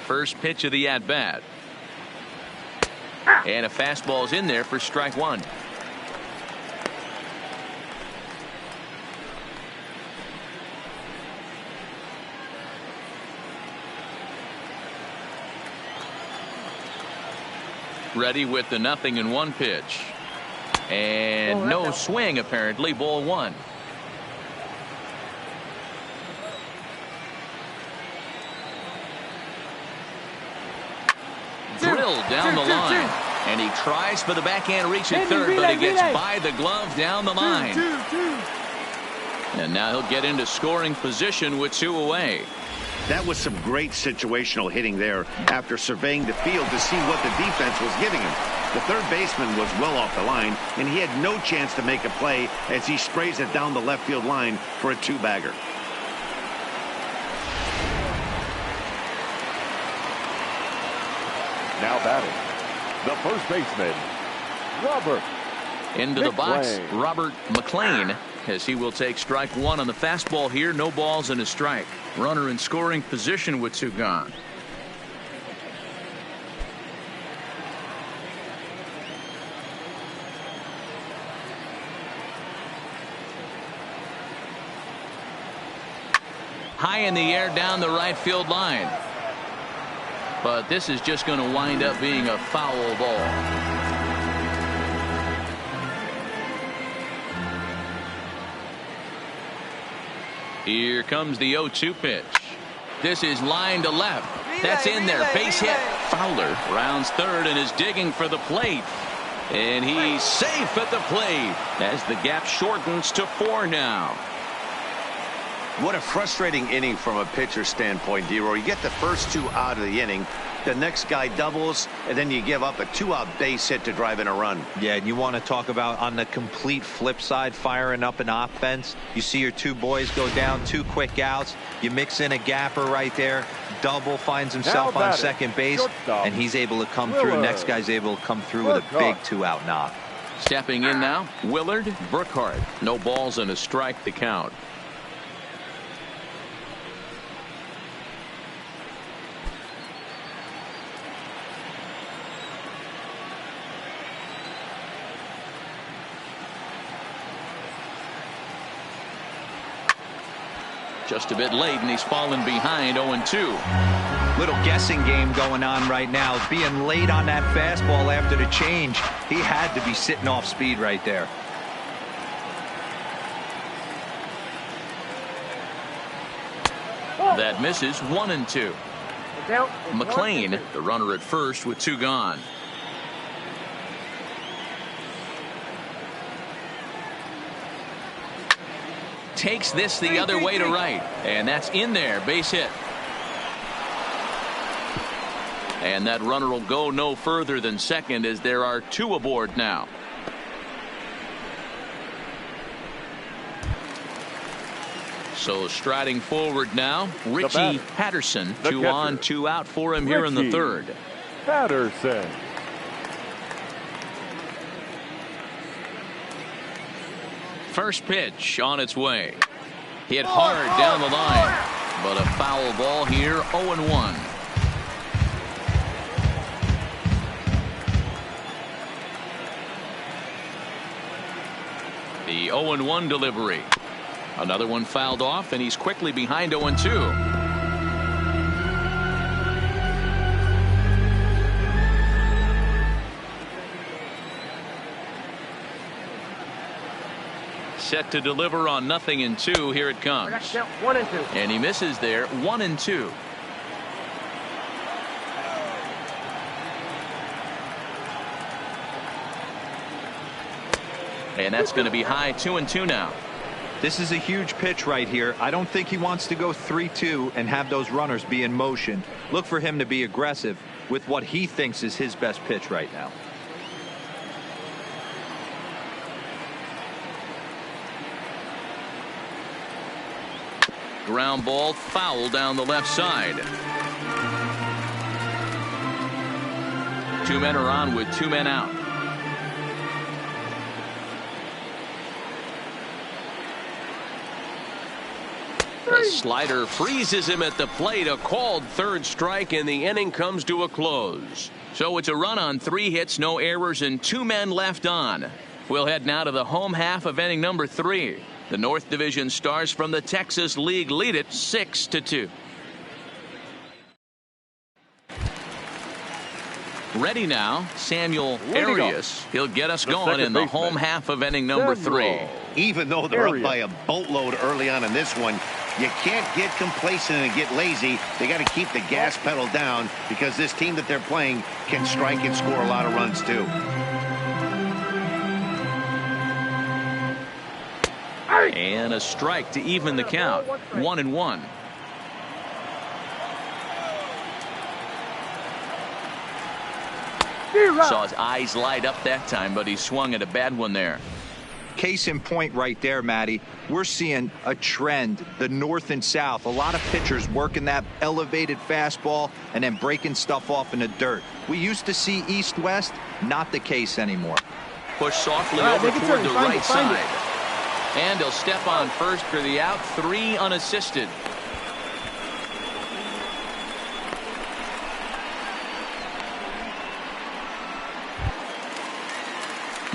First pitch of the at-bat. And a fastball's in there for strike 1. Ready with the 0-1 pitch. And no swing apparently. Ball 1. Drilled down the line. And he tries for the backhand reach at third, but he gets by the glove down the line. And now he'll get into scoring position with 2 away. That was some great situational hitting there after surveying the field to see what the defense was giving him. The third baseman was well off the line, and he had no chance to make a play as he sprays it down the left field line for a 2-bagger. Now batting. The first baseman, Robert. Into the box, McClain. Robert McClain, as he will take strike 1 on the fastball here. No balls and a strike. Runner in scoring position with 2 gone. High in the air down the right field line. But this is just going to wind up being a foul ball. Here comes the 0-2 pitch. This is line to left. That's in there. Base hit. Fowler rounds third and is digging for the plate. And he's safe at the plate as the gap shortens to 4 now. What a frustrating inning from a pitcher's standpoint, D-Roy. You get the first 2 out of the inning. The next guy doubles, and then you give up a 2-out base hit to drive in a run. Yeah, and you want to talk about on the complete flip side, firing up an offense. You see your 2 boys go down, 2 quick outs. You mix in a gapper right there. Double finds himself on second base, and he's able to come through. Next guy's able to come through with a big 2-out knock. Stepping in now, Willard Burkhart. No balls and a strike to count. Just a bit late, and he's fallen behind 0-2. Little guessing game going on right now. Being late on that fastball after the change, he had to be sitting off speed right there. That misses. 1-2. McLean, the runner at first with 2 gone. Takes this the other way to right, and that's in there. Base hit. And that runner will go no further than second, as there are 2 aboard now. So striding forward now, Richie Patterson. 2 on, 2 out for him here in the 3rd. Patterson. First pitch on its way. Hit hard down the line, but a foul ball here. 0-1. The 0-1 delivery. Another one fouled off, and he's quickly behind 0-2. Set to deliver on 0-2. Here it comes. 1-2. And he misses there. 1-2. And that's going to be high. 2-2 now. This is a huge pitch right here. I don't think he wants to go 3-2 and have those runners be in motion. Look for him to be aggressive with what he thinks is his best pitch right now. Ground ball, foul down the left side. 2 men are on with 2 men out. The slider freezes him at the plate. A called 3rd strike, and the inning comes to a close. So it's a run on 3 hits, no errors, and 2 men left on. We'll head now to the home half of inning number 3. The North Division Stars from the Texas League lead it 6-2. Ready now, Samuel Arias. He'll get us going in the home half of inning number 3. Even though they're up by a boatload early on in this one, you can't get complacent and get lazy. They got to keep the gas pedal down, because this team that they're playing can strike and score a lot of runs too. And a strike to even the count. 1-1. Saw his eyes light up that time, but he swung at a bad one there. Case in point right there, Matty. We're seeing a trend, the north and south. A lot of pitchers working that elevated fastball and then breaking stuff off in the dirt. We used to see east-west, not the case anymore. Push softly over toward the right side. And he'll step on first for the out. 3 unassisted.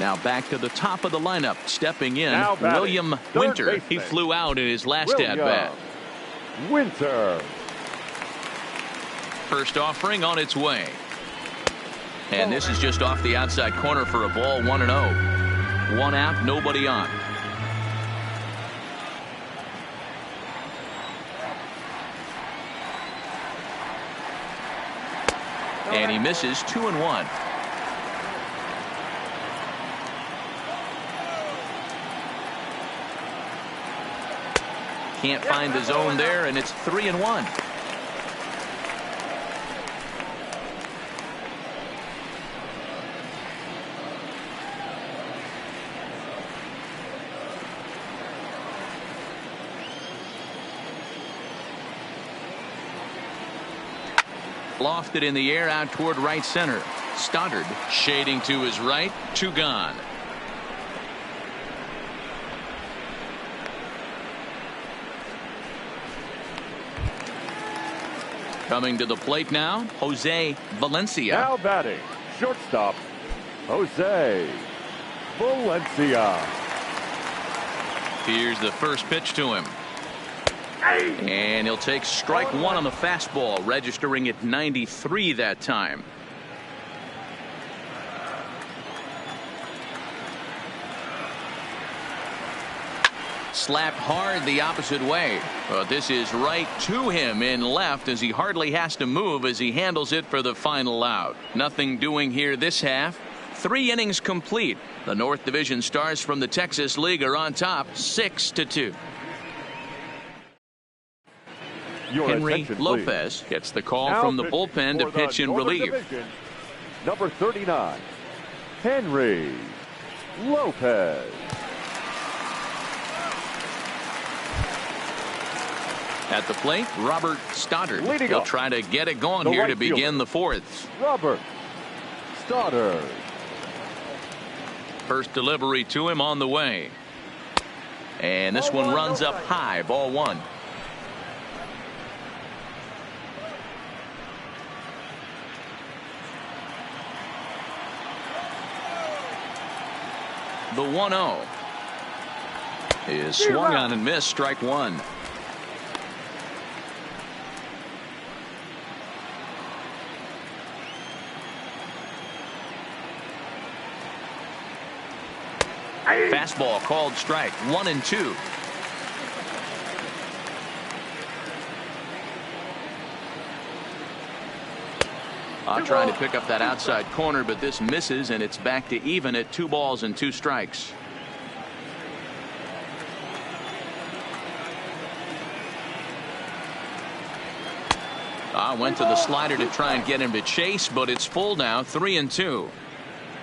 Now back to the top of the lineup. Stepping in, William Winter. He flew out in his last at-bat. Winter. First offering on its way. And this is just off the outside corner for a ball. 1-0. 1 out, nobody on. And he misses. 2-1. Can't find the zone there, and it's 3-1. Lofted in the air out toward right center. Stoddard shading to his right. 2 gone. Coming to the plate now, Jose Valencia. Now batting, shortstop, Jose Valencia. Here's the first pitch to him. And he'll take strike one on the fastball, registering at 93 that time. Slapped hard the opposite way. But this is right to him in left as he hardly has to move as he handles it for the final out. Nothing doing here this half. 3 innings complete. The North Division Stars from the Texas League are on top 6-2. Henry Lopez gets the call now from the bullpen to pitch in relief. Division, number 39, Henry Lopez. At the plate, Robert Stoddard. Leading He'll up, try to get it going here right to begin fielder, the fourth. Robert Stoddard. First delivery to him on the way. And this one runs up high, ball one. The 1-0 is swung on and missed, strike one. Fastball called strike, 1-2. Trying to pick up that outside corner, but this misses, and it's back to even at 2 balls and 2 strikes. Went to the slider to try and get him to chase, but it's full now, 3-2.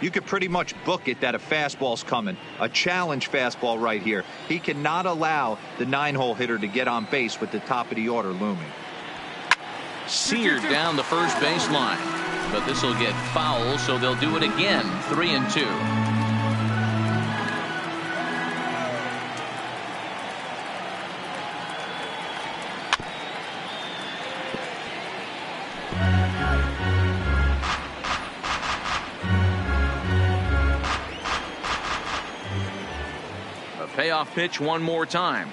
You could pretty much book it that a fastball's coming. A challenge fastball right here. He cannot allow the 9-hole hitter to get on base with the top of the order looming. Seared down the first baseline, but this will get foul, so they'll do it again. 3-2. A payoff pitch one more time.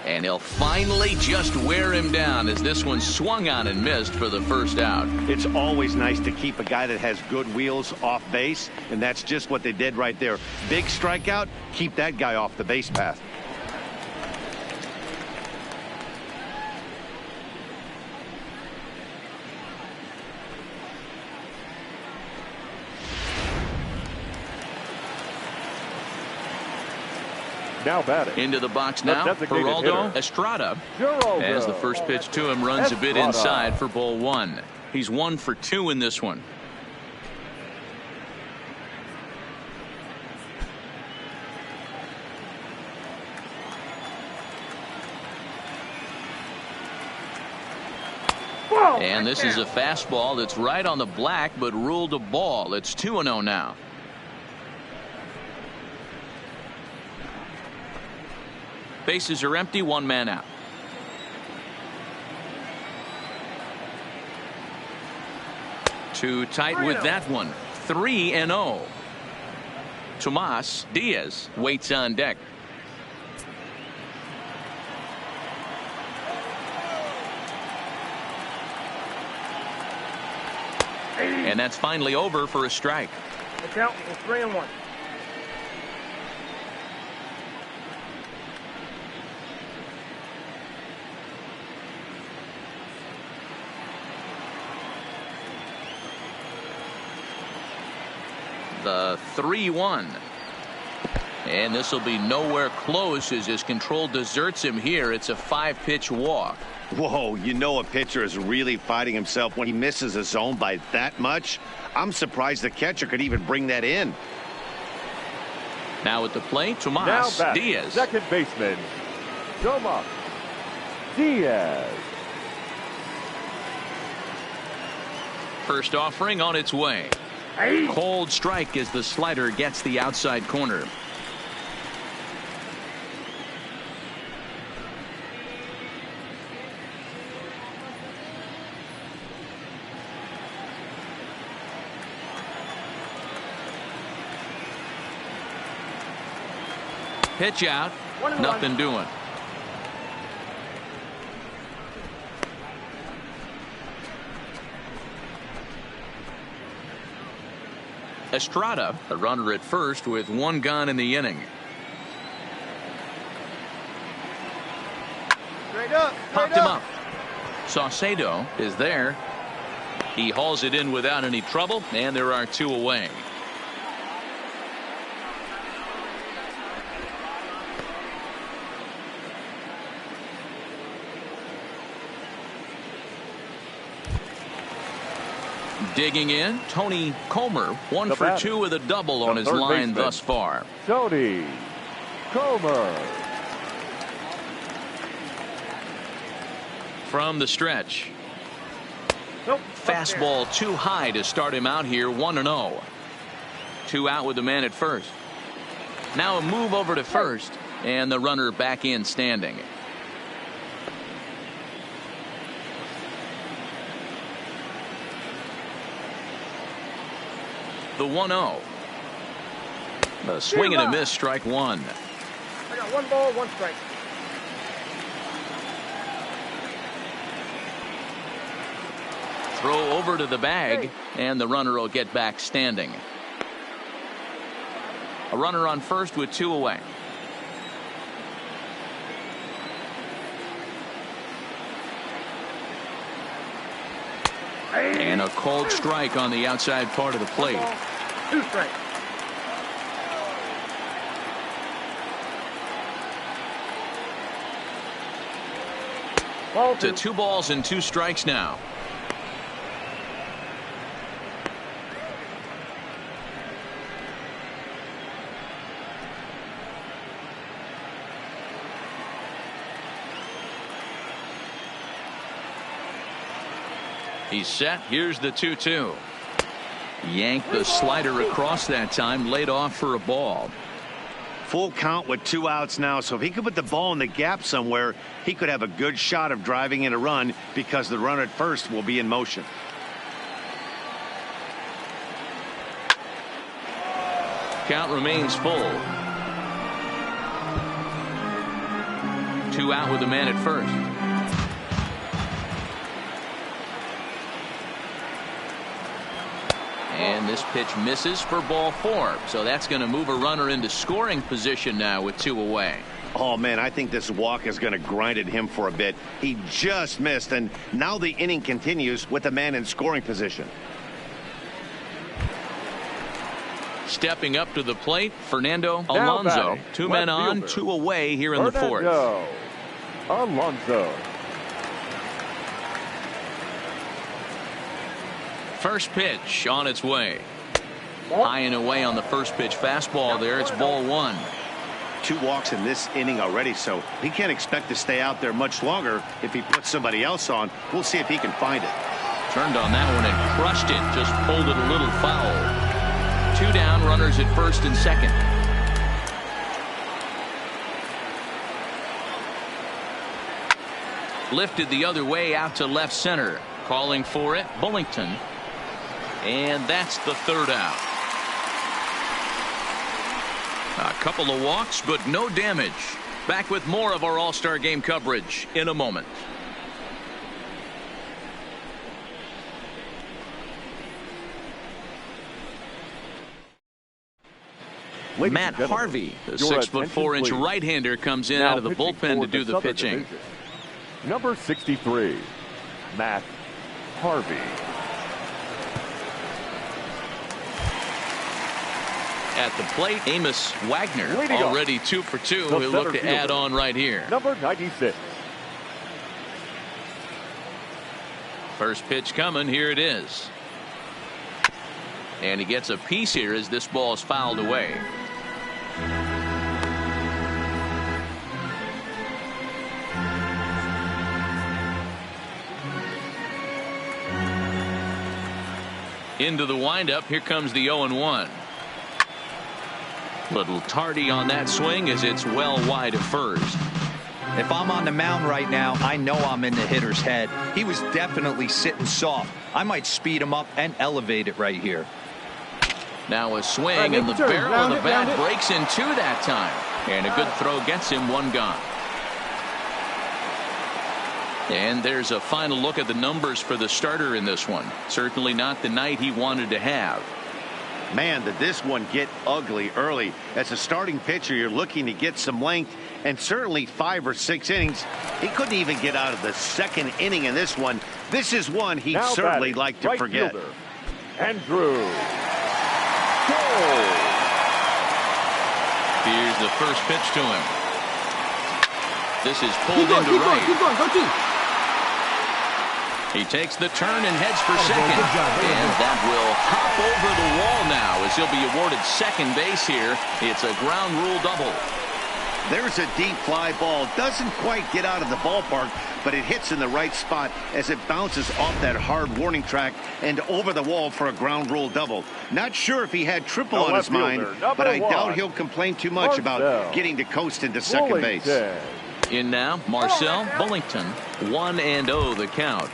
And he'll finally just wear him down as this one swung on and missed for the first out. It's always nice to keep a guy that has good wheels off base, and that's just what they did right there. Big strikeout, keep that guy off the base path. Now batting. Into the box now, Geraldo Estrada. As the first pitch to him runs a bit inside for ball one. He's 1 for 2 in this one. And this is a fastball that's right on the black, but ruled a ball. It's 2-0 now. Bases are empty, 1 man out. Too tight with that one. 3-0. Tomas Diaz waits on deck. And that's finally over for a strike. The count is 3-1. The 3-1. And this will be nowhere close as his control deserts him here. It's a 5-pitch walk. Whoa, you know a pitcher is really fighting himself when he misses a zone by that much. I'm surprised the catcher could even bring that in. Now at the plate, Tomas Diaz. Second baseman, Tomas Diaz. First offering on its way. Cold strike as the slider gets the outside corner. Pitch out. Nothing doing. Estrada, a runner at first with one gone in the inning. Straight up. Popped him up. Saucedo is there. He hauls it in without any trouble, and there are 2 away. Digging in, Tony Comer, 1 for 2 with a double on his line thus far. Tony Comer. From the stretch. Nope. Fastball too high to start him out here, 1-0. 2 out with the man at first. Now a move over to first, and the runner back in standing. The 1-0. A swing and a miss, strike 1. I got 1 ball, 1 strike. Throw over to the bag, and the runner will get back standing. A runner on first with 2 away. And a called strike on the outside part of the plate. 2 strikes. Ball 2. To 2 balls and 2 strikes now. He's set. Here's the 2-2. Yanked the slider across that time, laid off for a ball. Full count with 2 outs now, so if he could put the ball in the gap somewhere, he could have a good shot of driving in a run because the runner at first will be in motion. Count remains full. 2 out with the man at first. And this pitch misses for ball 4. So that's going to move a runner into scoring position now with 2 away. Oh, man, I think this walk is going to grind at him for a bit. He just missed, and now the inning continues with the man in scoring position. Stepping up to the plate, Fernando Alonso. 2 men on, 2 away here in the 4th. Alonso. First pitch on its way. High and away on the first pitch fastball there. It's ball 1. 2 walks in this inning already, so he can't expect to stay out there much longer if he puts somebody else on. We'll see if he can find it. Turned on that one and crushed it. Just pulled it a little foul. 2 down, runners at first and second. Lifted the other way out to left center. Calling for it, Bullington. And that's the 3rd out. A couple of walks, but no damage. Back with more of our All-Star Game coverage in a moment. Matt Harvey, the 6'4" right-hander, comes in out of the bullpen to do the pitching. Number 63, Matt Harvey. At the plate, Amos Wagner, already 2 for 2. He'll look to add on right here. Number 96. First pitch coming. Here it is. And he gets a piece here as this ball is fouled away. Into the windup. Here comes the 0-1. Little tardy on that swing as it's well wide of first. If I'm on the mound right now, I know I'm in the hitter's head. He was definitely sitting soft. I might speed him up and elevate it right here. Now a swing, and the barrel of the bat breaks in 2 that time. And a good throw gets him 1 gone. And there's a final look at the numbers for the starter in this one. Certainly not the night he wanted to have. Man, did this one get ugly early. As a starting pitcher, you're looking to get some length, and certainly 5 or 6 innings. He couldn't even get out of the second inning in this one. This is one he'd Now certainly batting, like to right forget. fielder, Andrew. Here's the first pitch to him. This is pulled into right. Keep going. Go team. He takes the turn and heads for second. And that will hop over the wall now as he'll be awarded second base here. It's a ground rule double. There's a deep fly ball. Doesn't quite get out of the ballpark, but it hits in the right spot as it bounces off that hard warning track and over the wall for a ground rule double. Not sure if he had triple on his mind, but I doubt he'll complain too much about getting to coast into second base. In now, Marcel Bullington. 1-0 the count.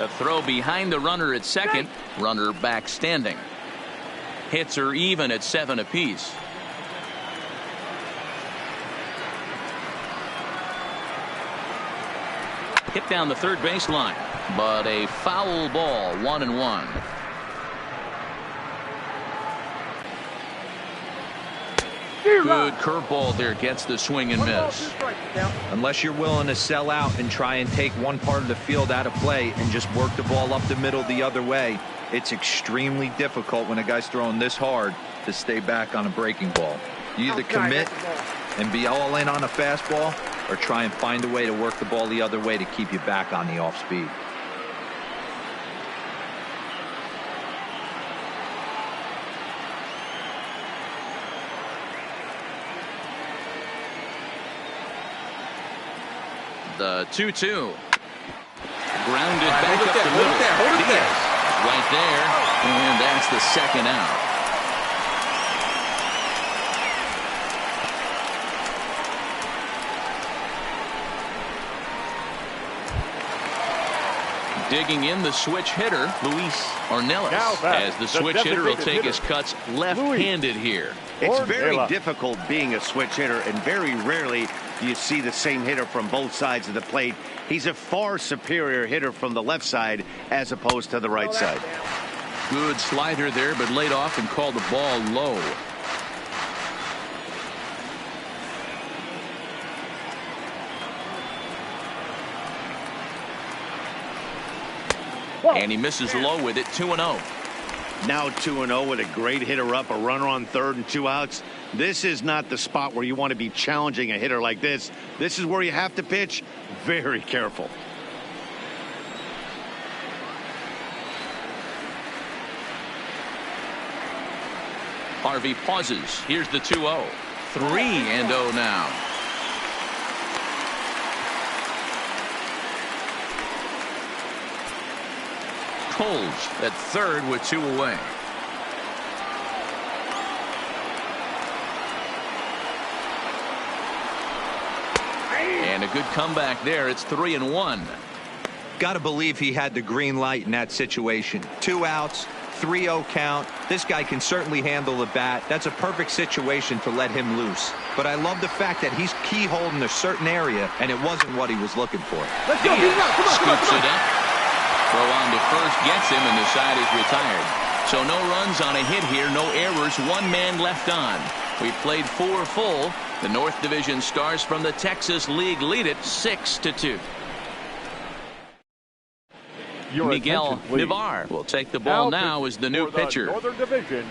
A throw behind the runner at second. Runner back standing. Hits are even at 7 apiece. Hit down the third baseline, but a foul ball. 1-1. Good curveball there, gets the swing and miss. Unless you're willing to sell out and try and take one part of the field out of play and just work the ball up the middle the other way, it's extremely difficult when a guy's throwing this hard to stay back on a breaking ball. You either commit and be all in on a fastball or try and find a way to work the ball the other way to keep you back on the off speed. The 2-2. Grounded back up the middle. Diaz right there, and that's the second out. Digging in the switch hitter, Luis Ornelas, as the switch hitter will take his cuts left-handed here. It's very difficult being a switch hitter, and very rarely do you see the same hitter from both sides of the plate. He's a far superior hitter from the left side as opposed to the right side. Good slider there, but laid off and called the ball low. And he misses low with it. 2-0. Now 2-0 with a great hitter up, a runner on third and 2 outs. This is not the spot where you want to be challenging a hitter like this. This is where you have to pitch very careful. Harvey pauses. Here's the 2-0. 3-0 now. Coles at third with 2 away. And a good comeback there. It's 3-1. Got to believe he had the green light in that situation. 2 outs, 3-0 count. This guy can certainly handle the bat. That's a perfect situation to let him loose. But I love the fact that he's keyholed in a certain area, and it wasn't what he was looking for. Let's go. Scoops it up. Throw on to first gets him, and the side is retired. So no runs on a hit here, no errors, 1 man left on. We played 4 full. The North Division Stars from the Texas League lead it 6-2. Miguel Navar will take the ball now as the new pitcher. Northern Division,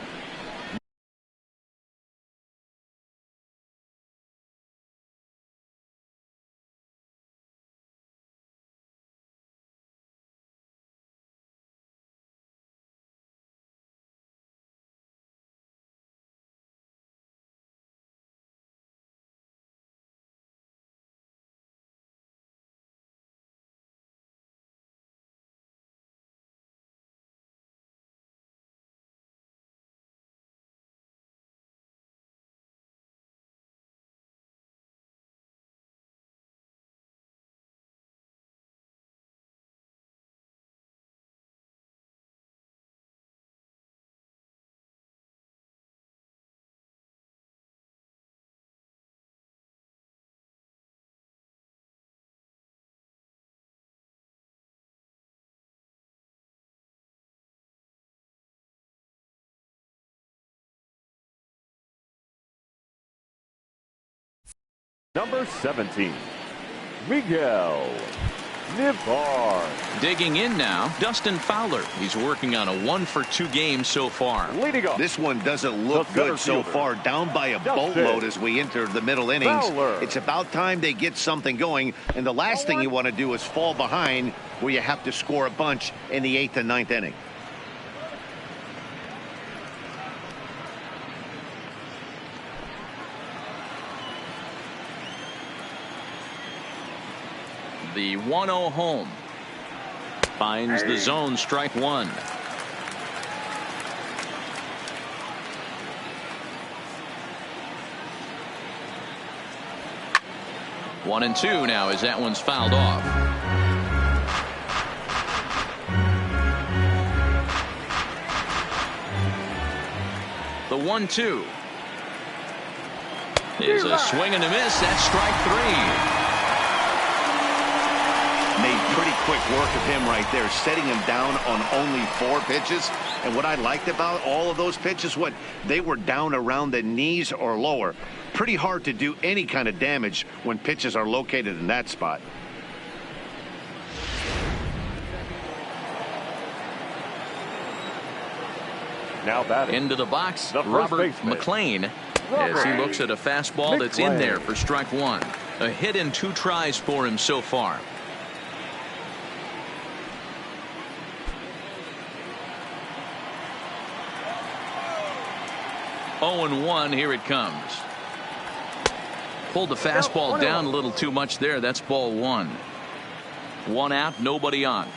Number 17, Miguel Nivar. Digging in now, Dustin Fowler. He's working on a 1-for-2 game so far. Leading off. This one doesn't look good so far. Down by a boatload as we enter the middle innings. Fowler. It's about time they get something going. And the last thing you want to do is fall behind where you have to score a bunch in the 8th and 9th inning. The 1-0 home. Finds the zone, strike one. One and two now as that one's fouled off. The 1-2 is a swing and a miss. That's strike three. Made pretty quick work of him right there, setting him down on only 4 pitches. And what I liked about all of those pitches, they were down around the knees or lower. Pretty hard to do any kind of damage when pitches are located in that spot. Now batting. Into the box, The first Robert baseman. McLean, as he looks at a fastball that's in there for strike one. A hit and 2 tries for him so far. Oh and 1, here it comes. Pulled the fastball down a little too much there. That's ball one. 1 out, nobody on.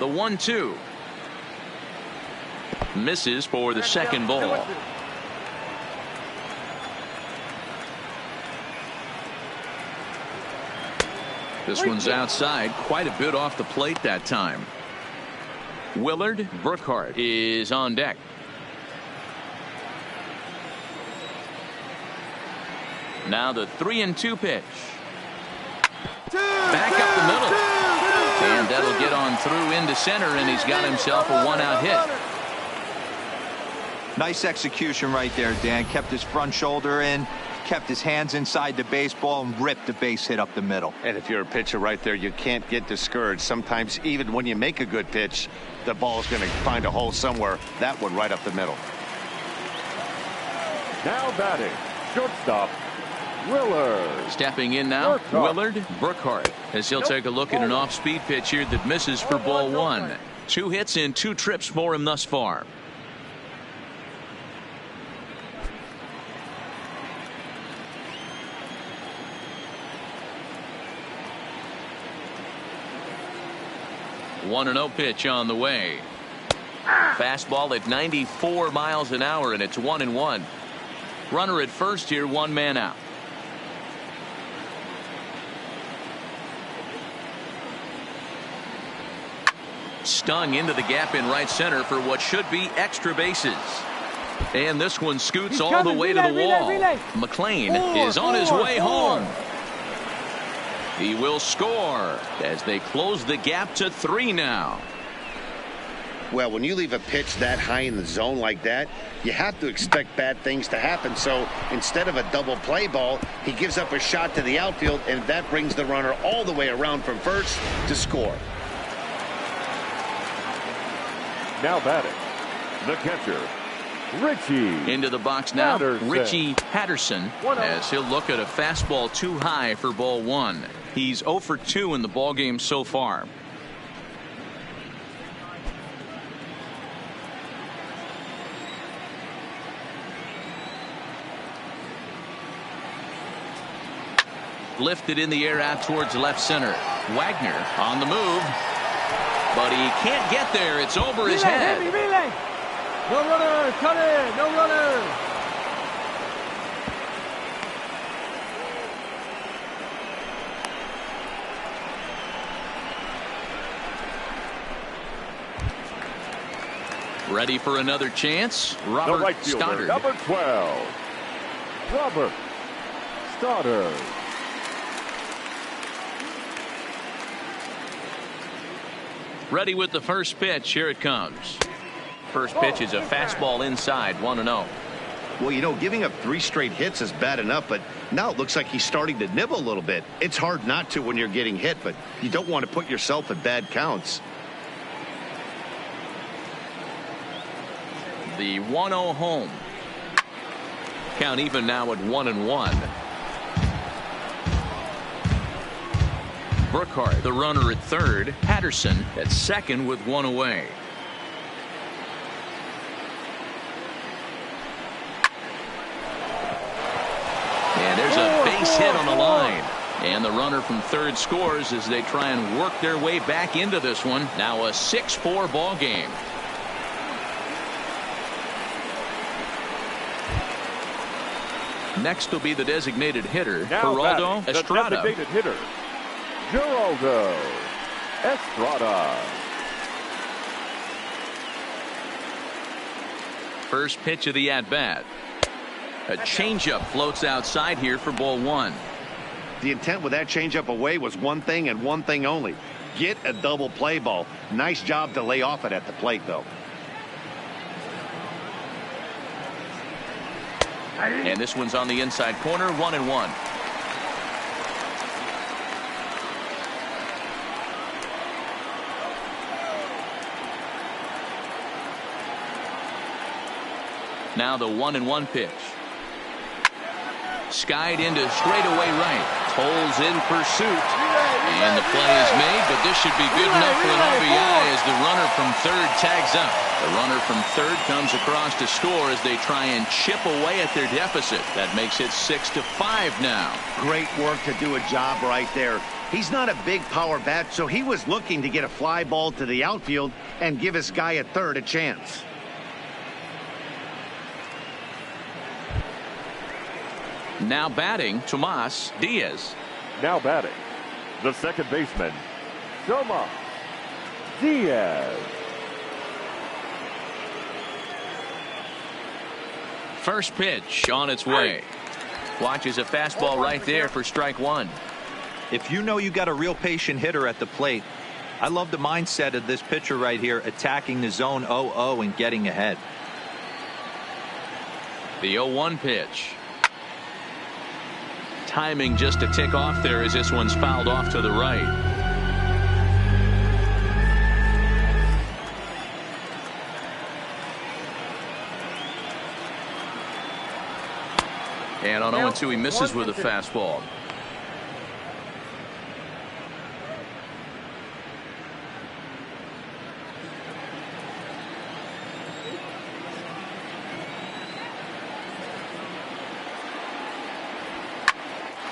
The 1-2 misses for the second ball. This one's outside, quite a bit off the plate that time. Willard Burkhart is on deck. Now the 3-2 pitch. Back up the middle. And that'll get on through into center, and he's got himself a 1-out hit. Nice execution right there, Dan. Kept his front shoulder in, kept his hands inside the baseball, and ripped the base hit up the middle. And if you're a pitcher right there, you can't get discouraged. Sometimes even when you make a good pitch, the ball is going to find a hole somewhere. That one right up the middle. Now batting, shortstop, Willard. Stepping in now, Burkhart. Willard Burkhart, as he'll take a look at an off-speed pitch here that misses for ball one. 2 hits and 2 trips for him thus far. One 1-0 pitch on the way. Fastball at 94 miles an hour, and it's 1-1. Runner at first here, 1 man out. Stung into the gap in right center for what should be extra bases. And this one scoots all the way to the wall. McLean is on his way home. He will score as they close the gap to 3 now. Well, when you leave a pitch that high in the zone like that, you have to expect bad things to happen. So instead of a double play ball, he gives up a shot to the outfield, and that brings the runner all the way around from first to score. Now batting, the catcher, Richie. Into the box now, Patterson. Richie Patterson, as he'll look at a fastball too high for ball one. He's 0 for 2 in the ballgame so far. Lifted in the air out towards left center. Wagner on the move, but he can't get there. It's over his head. No runner, cut it, no runner. Ready for another chance. The Robert right fielder, Stoddard. number 12, Robert Stoddard. Ready with the first pitch. Here it comes. First pitch is a fastball inside, 1-0. Well, you know, giving up 3 straight hits is bad enough, but now it looks like he's starting to nibble a little bit. It's hard not to when you're getting hit, but you don't want to put yourself in bad counts. The 1-0 home. Count even now at 1-1. Burkhart, the runner at third. Patterson at second with 1 away. And there's a base hit on the line. And the runner from third scores as they try and work their way back into this one. Now a 6-4 ball game. Next will be the designated hitter, Geraldo Estrada. The designated hitter, Geraldo Estrada. First pitch of the at-bat. A changeup floats outside here for ball 1. The intent with that changeup away was one thing and one thing only. Get a double play ball. Nice job to lay off it at the plate, though. And this one's on the inside corner, 1-1. Now the 1-1 pitch. Skied into straightaway right. Tolles in pursuit. And the play is made, but this should be good enough for an RBI as the runner from third tags up. The runner from third comes across to score as they try and chip away at their deficit. That makes it 6-5 now. Great work to do a job right there. He's not a big power bat, so he was looking to get a fly ball to the outfield and give his guy at third a chance. Now batting, Tomas Diaz. Now batting, the second baseman, Tomas Diaz. First pitch on its way. Watches a fastball right there for strike 1. If you know you got a real patient hitter at the plate, I love the mindset of this pitcher right here, attacking the zone 0-0 and getting ahead. The 0-1 pitch. Timing just a tick off there as this one's fouled off to the right. And on 0-2 he misses with a fastball.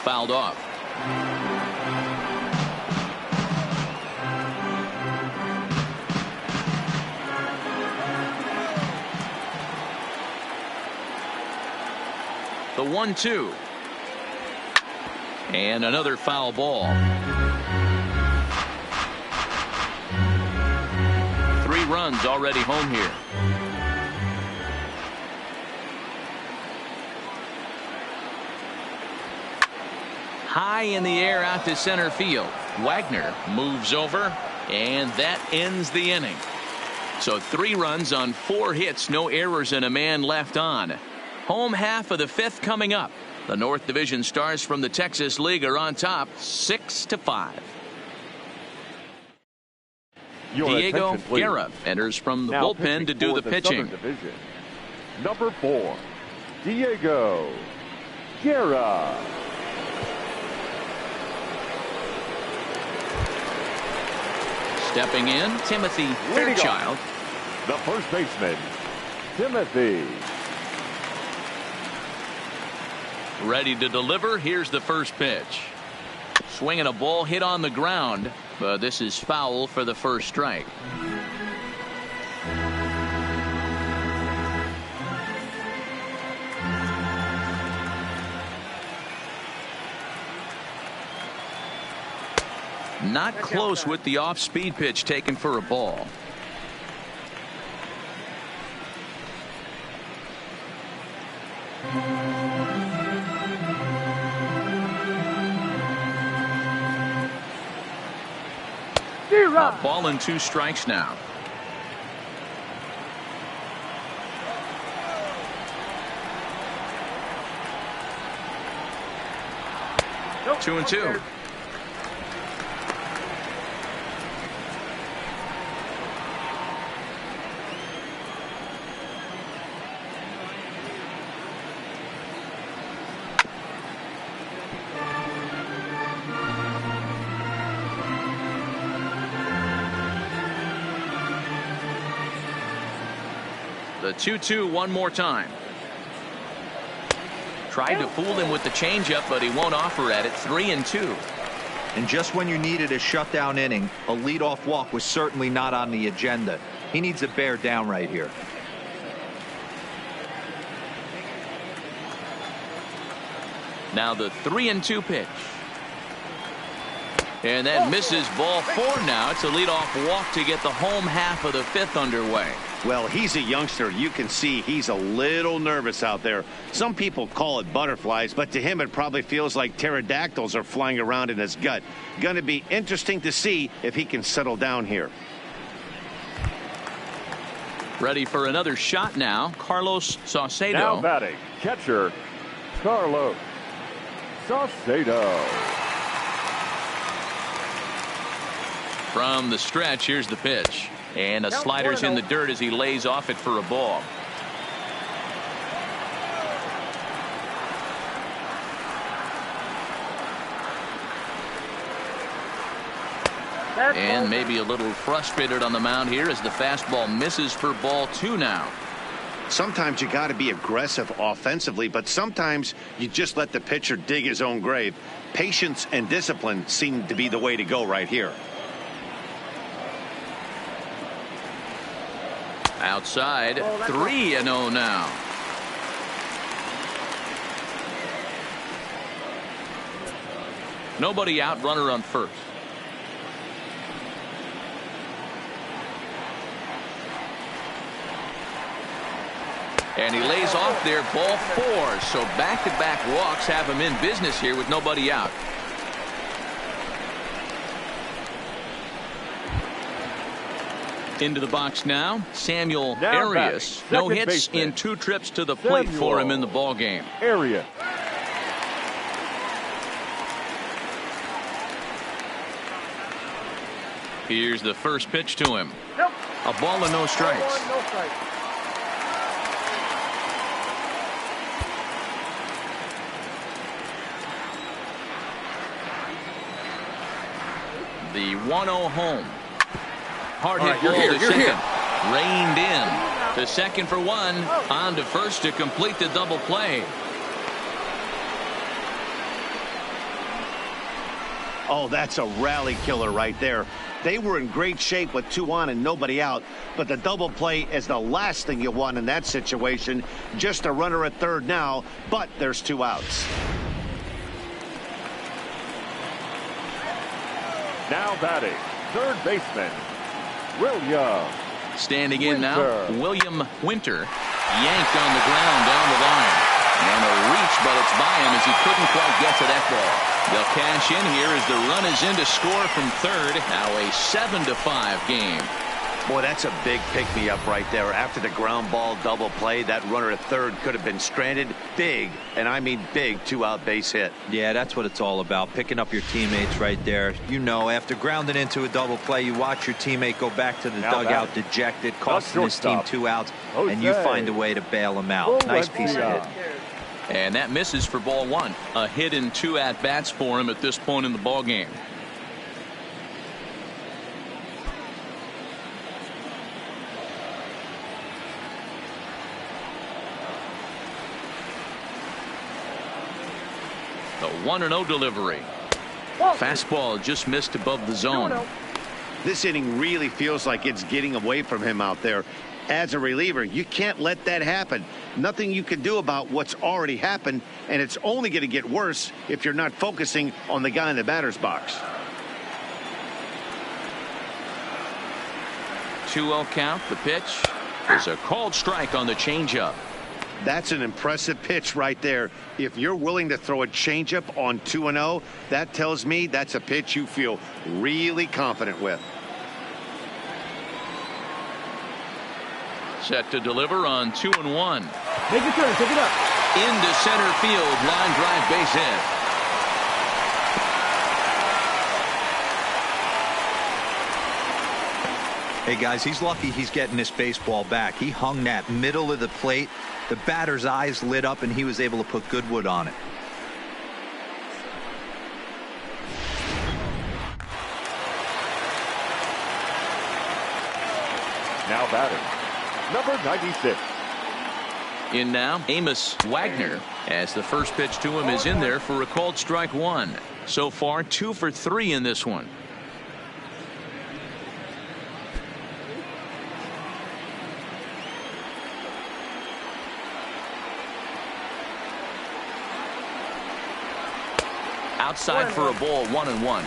Fouled off. The 1-2. And another foul ball. 3 runs already home here. High in the air out to center field. Wagner moves over, and that ends the inning. So 3 runs on 4 hits, no errors, and a man left on. Home half of the 5th coming up. The North Division Stars from the Texas League are on top, 6-5. Diego Guerra enters from the bullpen to do the pitching. Number 4, Diego Guerra. Stepping in, Timothy Fairchild. The first baseman, Timothy. Ready to deliver. Here's the first pitch. Swinging a ball hit on the ground, but this is foul for the first strike. Not close with the off-speed pitch taken for a ball. A ball and 2 strikes now. Nope. 2-2. The 2-2 one more time. Tried to fool him with the changeup, but he won't offer at it. 3-2. And just when you needed a shutdown inning, a leadoff walk was certainly not on the agenda. He needs to bear down right here. Now the 3-2 pitch. And that misses. Ball 4 now. It's a leadoff walk to get the home half of the 5th underway. Well, he's a youngster. You can see he's a little nervous out there. Some people call it butterflies, but to him it probably feels like pterodactyls are flying around in his gut. Going to be interesting to see if he can settle down here. Ready for another shot now. Carlos Saucedo. Now batting, catcher, Carlos Saucedo. From the stretch, here's the pitch. And a slider's in the dirt as he lays off it for a ball. And maybe a little frustrated on the mound here as the fastball misses for ball 2 now. Sometimes you got to be aggressive offensively, but sometimes you just let the pitcher dig his own grave. Patience and discipline seem to be the way to go right here. Outside, 3-0 now. Nobody out, runner on first. And he lays off there, ball 4. So back-to-back walks have him in business here with nobody out. Into the box now, Samuel Arias. No hits in 2 trips to the plate for him in the ball game. Arias. Here's the first pitch to him. A ball and no strikes. The 1-0 home. Hard hit ball to second. Reined in to second for 1. On to first to complete the double play. Oh, that's a rally killer right there. They were in great shape with 2 on and nobody out, but the double play is the last thing you want in that situation. Just a runner at third now, but there's 2 outs. Now batting, third baseman, William. Standing in now, William Winter. Yanked on the ground down the line. And a reach, but it's by him as he couldn't quite get to that ball. They'll cash in here as the run is in to score from third. Now a 7-5 game. Boy, that's a big pick-me-up right there. After the ground ball double play, that runner at third could have been stranded. Big, and I mean big, 2-out base hit. Yeah, that's what it's all about, picking up your teammates right there. You know, after grounding into a double play, you watch your teammate go back to the dugout dejected, costing his team 2 outs, and you find a way to bail him out. Nice piece of hit. And that misses for ball 1. A hit in 2 at-bats for him at this point in the ball game. The 1-0 delivery. Fastball just missed above the zone. This inning really feels like it's getting away from him out there. As a reliever, you can't let that happen. Nothing you can do about what's already happened, and it's only going to get worse if you're not focusing on the guy in the batter's box. 2-0 count. The pitch is a called strike on the changeup. That's an impressive pitch right there. If you're willing to throw a changeup on 2-0, that tells me that's a pitch you feel really confident with. Set to deliver on 2-1. Make a turn. Pick it up. Into center field. Line drive, base hit. Hey, guys, he's lucky he's getting this baseball back. He hung that middle of the plate. The batter's eyes lit up, and he was able to put good wood on it. Now batting, number 96. In now, Amos Wagner, as the first pitch to him is in there for a called strike one. So far, 2 for 3 in this one. Outside for a ball, 1-1.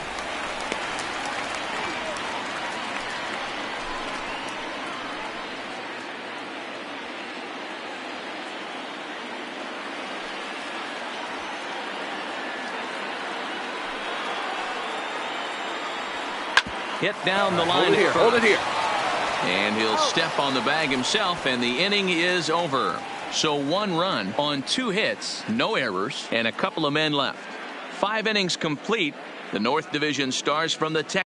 Hit down the line. Hold it here. And he'll step on the bag himself, and the inning is over. So 1 run on 2 hits, no errors, and a couple of men left. 5 innings complete. The North Division Stars from the Texas.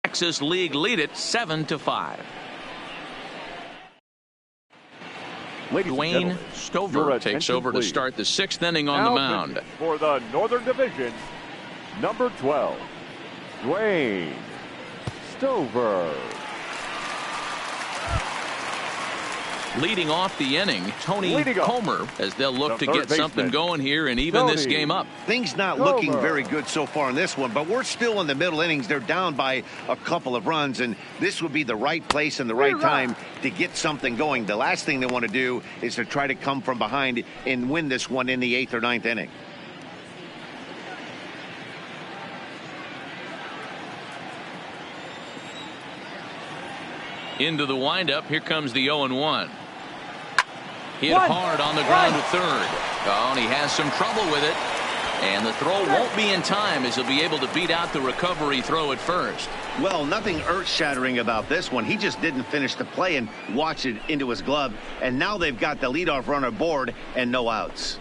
Texas League lead it 7-5. Dwayne Stover takes over to start the 6th inning on the mound. For the Northern Division, number 12, Dwayne Stover. Leading off the inning, Tony Comer, as they'll look to get something going here and even this game up. Things not looking very good so far in this one, but we're still in the middle innings. They're down by a couple of runs, and this would be the right place and the right time to get something going. The last thing they want to do is to try to come from behind and win this one in the 8th or 9th inning. Into the windup. Here comes the 0-1. Hit hard on the ground to third. Oh, and he has some trouble with it. And the throw won't be in time, as he'll be able to beat out the recovery throw at first. Well, nothing earth-shattering about this one. He just didn't finish the play and watch it into his glove. And now they've got the leadoff runner aboard and no outs.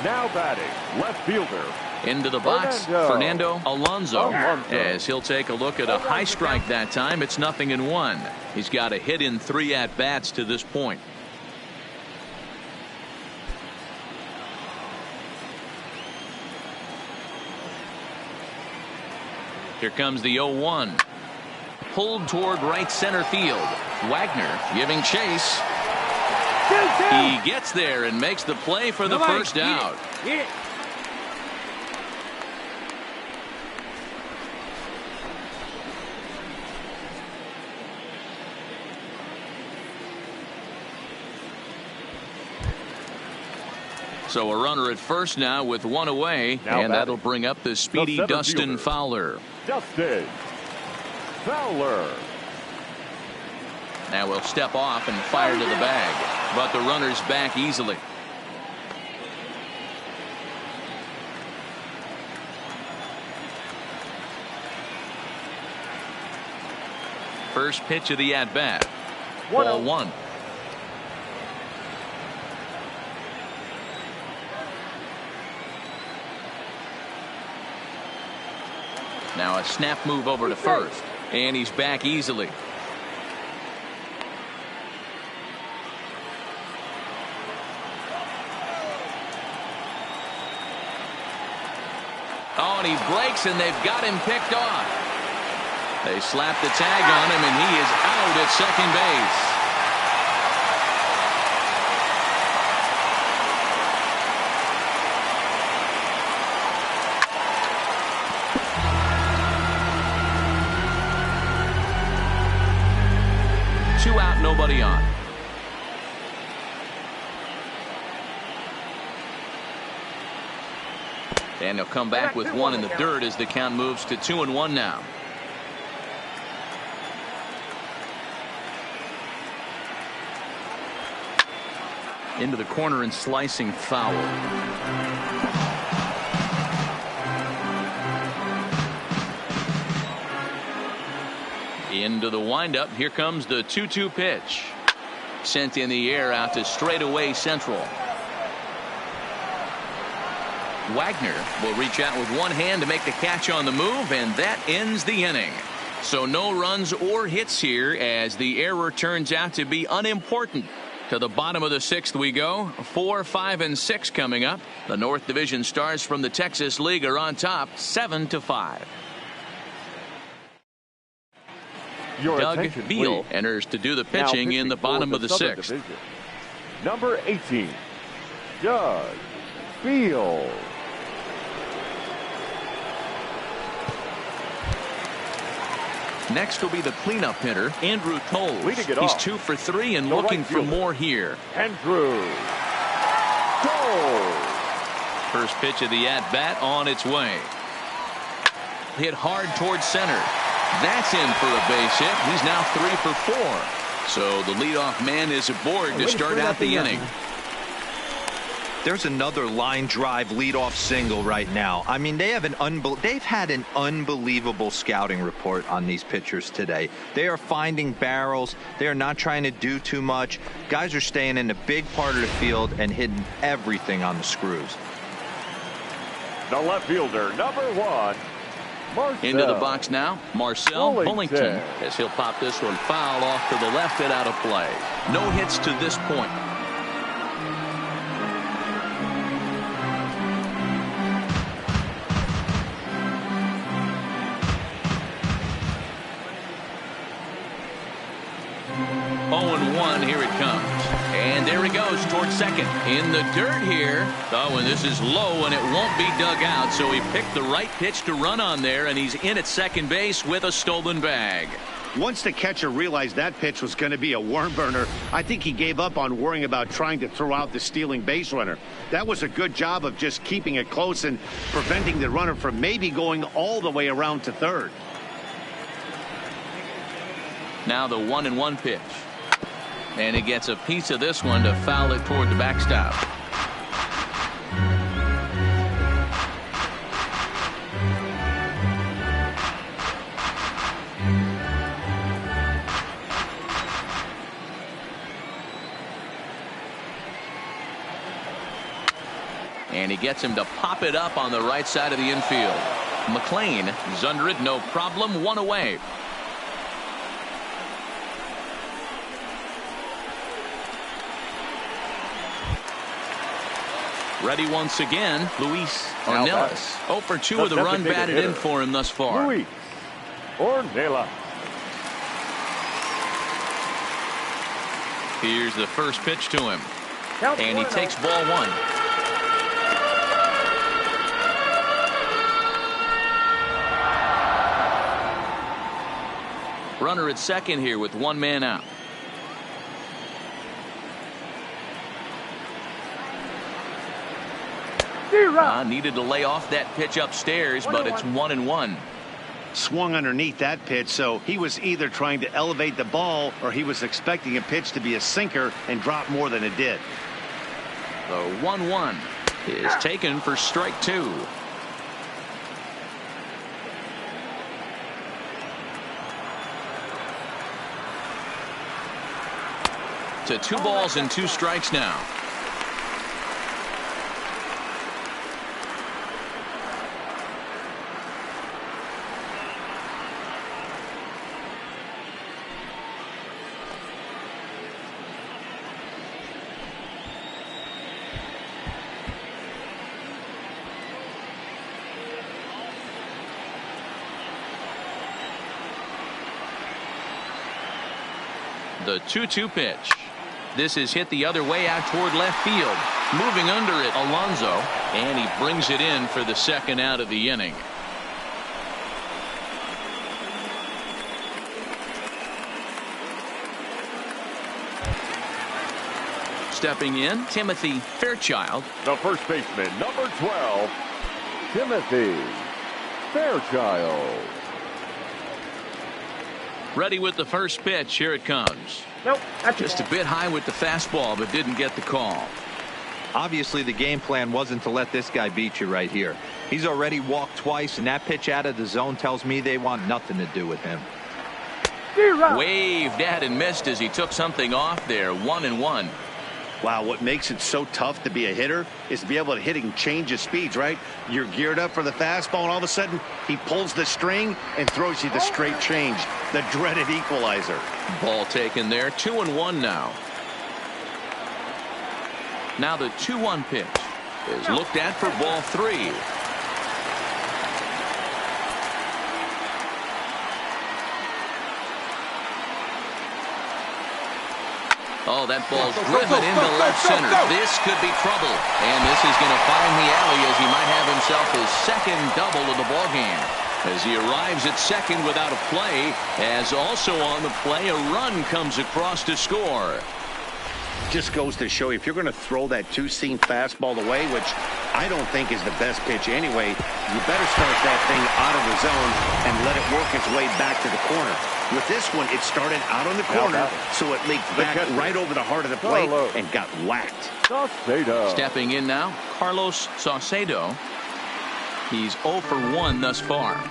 Now batting, left fielder. Into the box, Fernando Alonso, as he'll take a look at a high strike that time. It's 0-1. He's got a hit in 3 at-bats to this point. Here comes the 0-1. Pulled toward right center field. Wagner giving chase. He gets there and makes the play for the first out. So a runner at first now with 1 away, and that'll bring up the speedy Dustin Fowler. Dustin Fowler. Now we'll step off and fire to the bag, but the runner's back easily. First pitch of the at-bat. Ball 1. Now a snap move over to first, and he's back easily. Oh, and he breaks, and they've got him picked off. They slap the tag on him, and he is out at second base. out, nobody on. And they'll come back with one in the third as the count moves to 2-1 now. Into the corner and slicing foul. Into the windup. Here comes the 2-2 pitch. Sent in the air out to straightaway central. Wagner will reach out with one hand to make the catch on the move, and that ends the inning. So no runs or hits here as the error turns out to be unimportant. To the bottom of the sixth we go. 4, 5, and 6 coming up. The North Division Stars from the Texas League are on top 7-5. Doug Beal enters to do the pitching in the bottom of the sixth. Division. Number 18, Doug Beal. Next will be the cleanup hitter, Andrew Toles. He's 2 for 3 and looking for more here. Andrew Toles. First pitch of the at-bat on its way. Hit hard towards center. That's in for a base hit. He's now 3 for 4. So the leadoff man is aboard to start out the inning. There's another line drive leadoff single right now. I mean, they've had an unbelievable scouting report on these pitchers today. They are finding barrels. They are not trying to do too much. Guys are staying in the big part of the field and hitting everything on the screws. The left fielder, number 1, Marcel. Into the box now, Marcel Bullington, as he'll pop this one foul off to the left and out of play. No hits to this point. Here it comes. And there he goes towards second. In the dirt here. Oh, and this is low, and it won't be dug out. So he picked the right pitch to run on there, and he's in at second base with a stolen bag. Once the catcher realized that pitch was going to be a worm burner, I think he gave up on worrying about trying to throw out the stealing base runner. That was a good job of just keeping it close and preventing the runner from maybe going all the way around to third. Now the 1-1 pitch. And he gets a piece of this one to foul it toward the backstop. And he gets him to pop it up on the right side of the infield. McLean is under it, no problem, 1 away. Ready once again, Luis Ornelas. 0 for 2 with a run batted in for him thus far. Luis Ornelas. Here's the first pitch to him. And he takes ball 1. Runner at second here with 1 man out. Needed to lay off that pitch upstairs, but it's 1-1. Swung underneath that pitch, so he was either trying to elevate the ball or he was expecting a pitch to be a sinker and drop more than it did. The 1-1 is taken for strike 2. To 2 balls and 2 strikes now. The 2-2 pitch. This is hit the other way out toward left field. Moving under it, Alonso, and he brings it in for the second out of the inning. Stepping in, Timothy Fairchild. The first baseman, number 12, Timothy Fairchild. Ready with the first pitch. Here it comes. Nope. Just a bit high with the fastball, but didn't get the call. Obviously, the game plan wasn't to let this guy beat you right here. He's already walked twice, and that pitch out of the zone tells me they want nothing to do with him. Waved at and missed as he took something off there. 1-1. Wow, what makes it so tough to be a hitter is to be able to hit and change his speeds, right? You're geared up for the fastball, and all of a sudden, he pulls the string and throws you the straight change, the dreaded equalizer. Ball taken there. 2-1 now. Now the 2-1 pitch is looked at for ball 3. Oh, that ball's driven into left center. This could be trouble. And this is going to find the alley as he might have himself his second double of the ballgame. As he arrives at second without a play, as also on the play, a run comes across to score. Just goes to show you, if you're going to throw that two-seam fastball away, which I don't think is the best pitch anyway, you better start that thing out of the zone and let it work its way back to the corner. With this one, it started out on the corner, so it leaked back right over the heart of the plate and got whacked. Saucedo. Stepping in now, Carlos Saucedo. He's 0 for 1 thus far.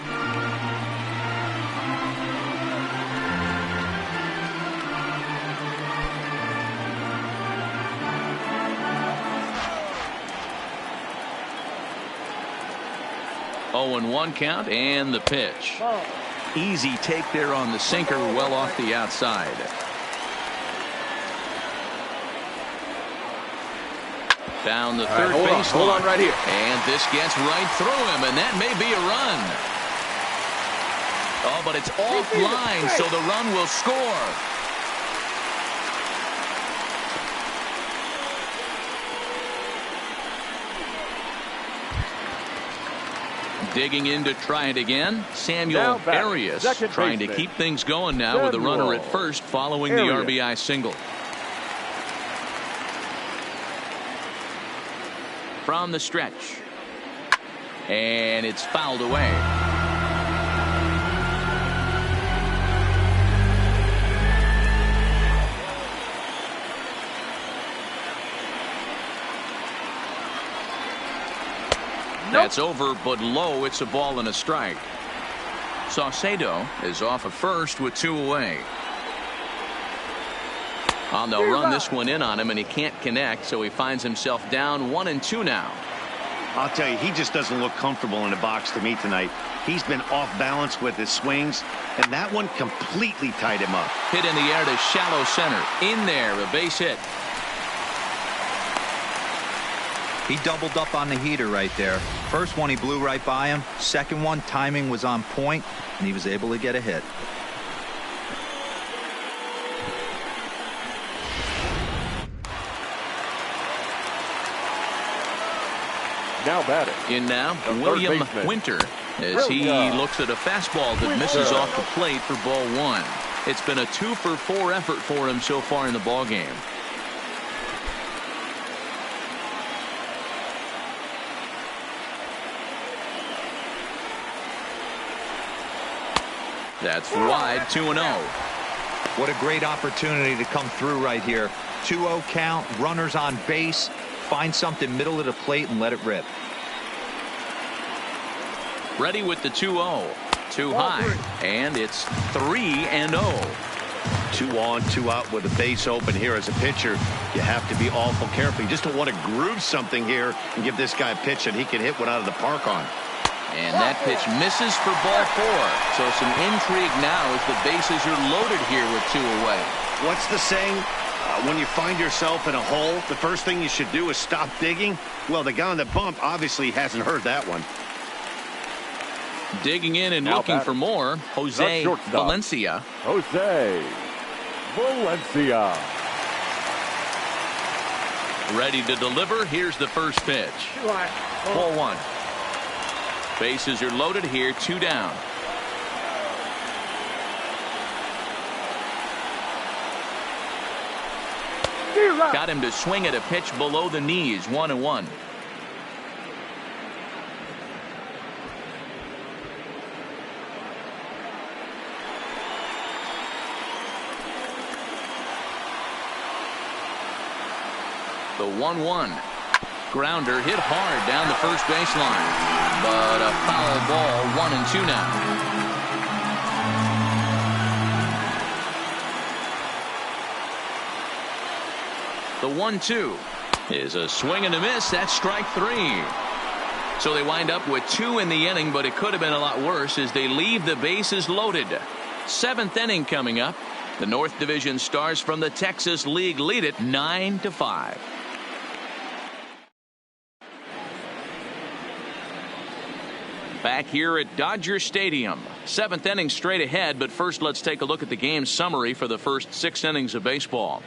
Oh, and 1 count, and the pitch. Easy take there on the sinker, well off the outside. Down the third base line. Hold on right here. And this gets right through him, and that may be a run. Oh, but it's offline, so the run will score. Digging in to try it again, Samuel Arias trying to keep things going now with a runner at first following the RBI single. From the stretch. And it's fouled away. That's over, but low. It's a ball and a strike. Saucedo is off at first with 2 away. They'll run this one in on him, and he can't connect, so he finds himself down 1-2 now. I'll tell you, he just doesn't look comfortable in the box to me tonight. He's been off balance with his swings, and that one completely tied him up. Hit in the air to shallow center. In there, a base hit. He doubled up on the heater right there. First one, he blew right by him. Second one, timing was on point, and he was able to get a hit. Now batting. In now, William Winter, as he looks at a fastball that misses off the plate for ball 1. It's been a 2 for 4 effort for him so far in the ballgame. That's wide, 2-0. What a great opportunity to come through right here. 2-0 count, runners on base. Find something middle of the plate and let it rip. Ready with the 2-0. Too high, and it's 3-0. 2 on, 2 out with a base open here as a pitcher. You have to be awful careful. You just don't want to groove something here and give this guy a pitch that he can hit one out of the park on. And that pitch misses for ball 4. So some intrigue now as the bases are loaded here with 2 away. What's the saying? When you find yourself in a hole, the first thing you should do is stop digging. Well, the guy on the bump obviously hasn't heard that one. Digging in and looking for more, Jose Valencia. Jose Valencia. Ready to deliver. Here's the first pitch. Ball 1. Bases are loaded here, 2 down. Got him to swing at a pitch below the knees. 1-1. The 1-1. Grounder hit hard down the first baseline. But a foul ball. 1-2 now. The 1-2 is a swing and a miss. That's strike 3. So they wind up with 2 in the inning, but it could have been a lot worse as they leave the bases loaded. 7th inning coming up. The North Division Stars from the Texas League lead it 9-5. Back here at Dodger Stadium. 7th inning straight ahead, but first let's take a look at the game summary for the first 6 innings of baseball.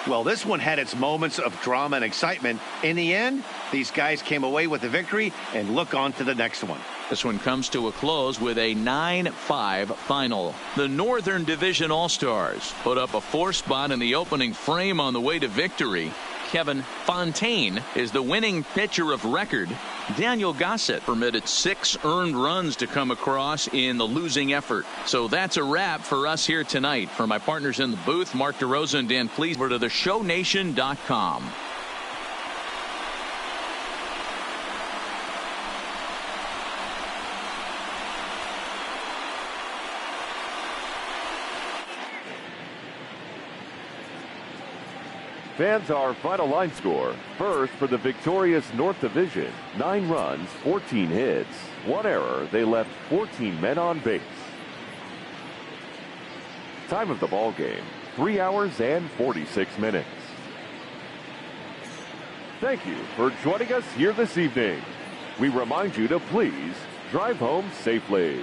Well, this one had its moments of drama and excitement. In the end, these guys came away with the victory and look on to the next one. This one comes to a close with a 9-5 final. The Northern Division All-Stars put up a 4 spot in the opening frame on the way to victory. Kevin Fontaine is the winning pitcher of record. Daniel Gossett permitted 6 earned runs to come across in the losing effort. So that's a wrap for us here tonight. For my partners in the booth, Mark DeRosa and Dan Please, over to theshownation.com. Fans, our final line score. First, for the victorious North Division, 9 runs, 14 hits, 1 error. They left 14 men on base. Time of the ball game, 3 hours and 46 minutes. Thank you for joining us here this evening. We remind you to please drive home safely.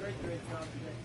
Great, great job today.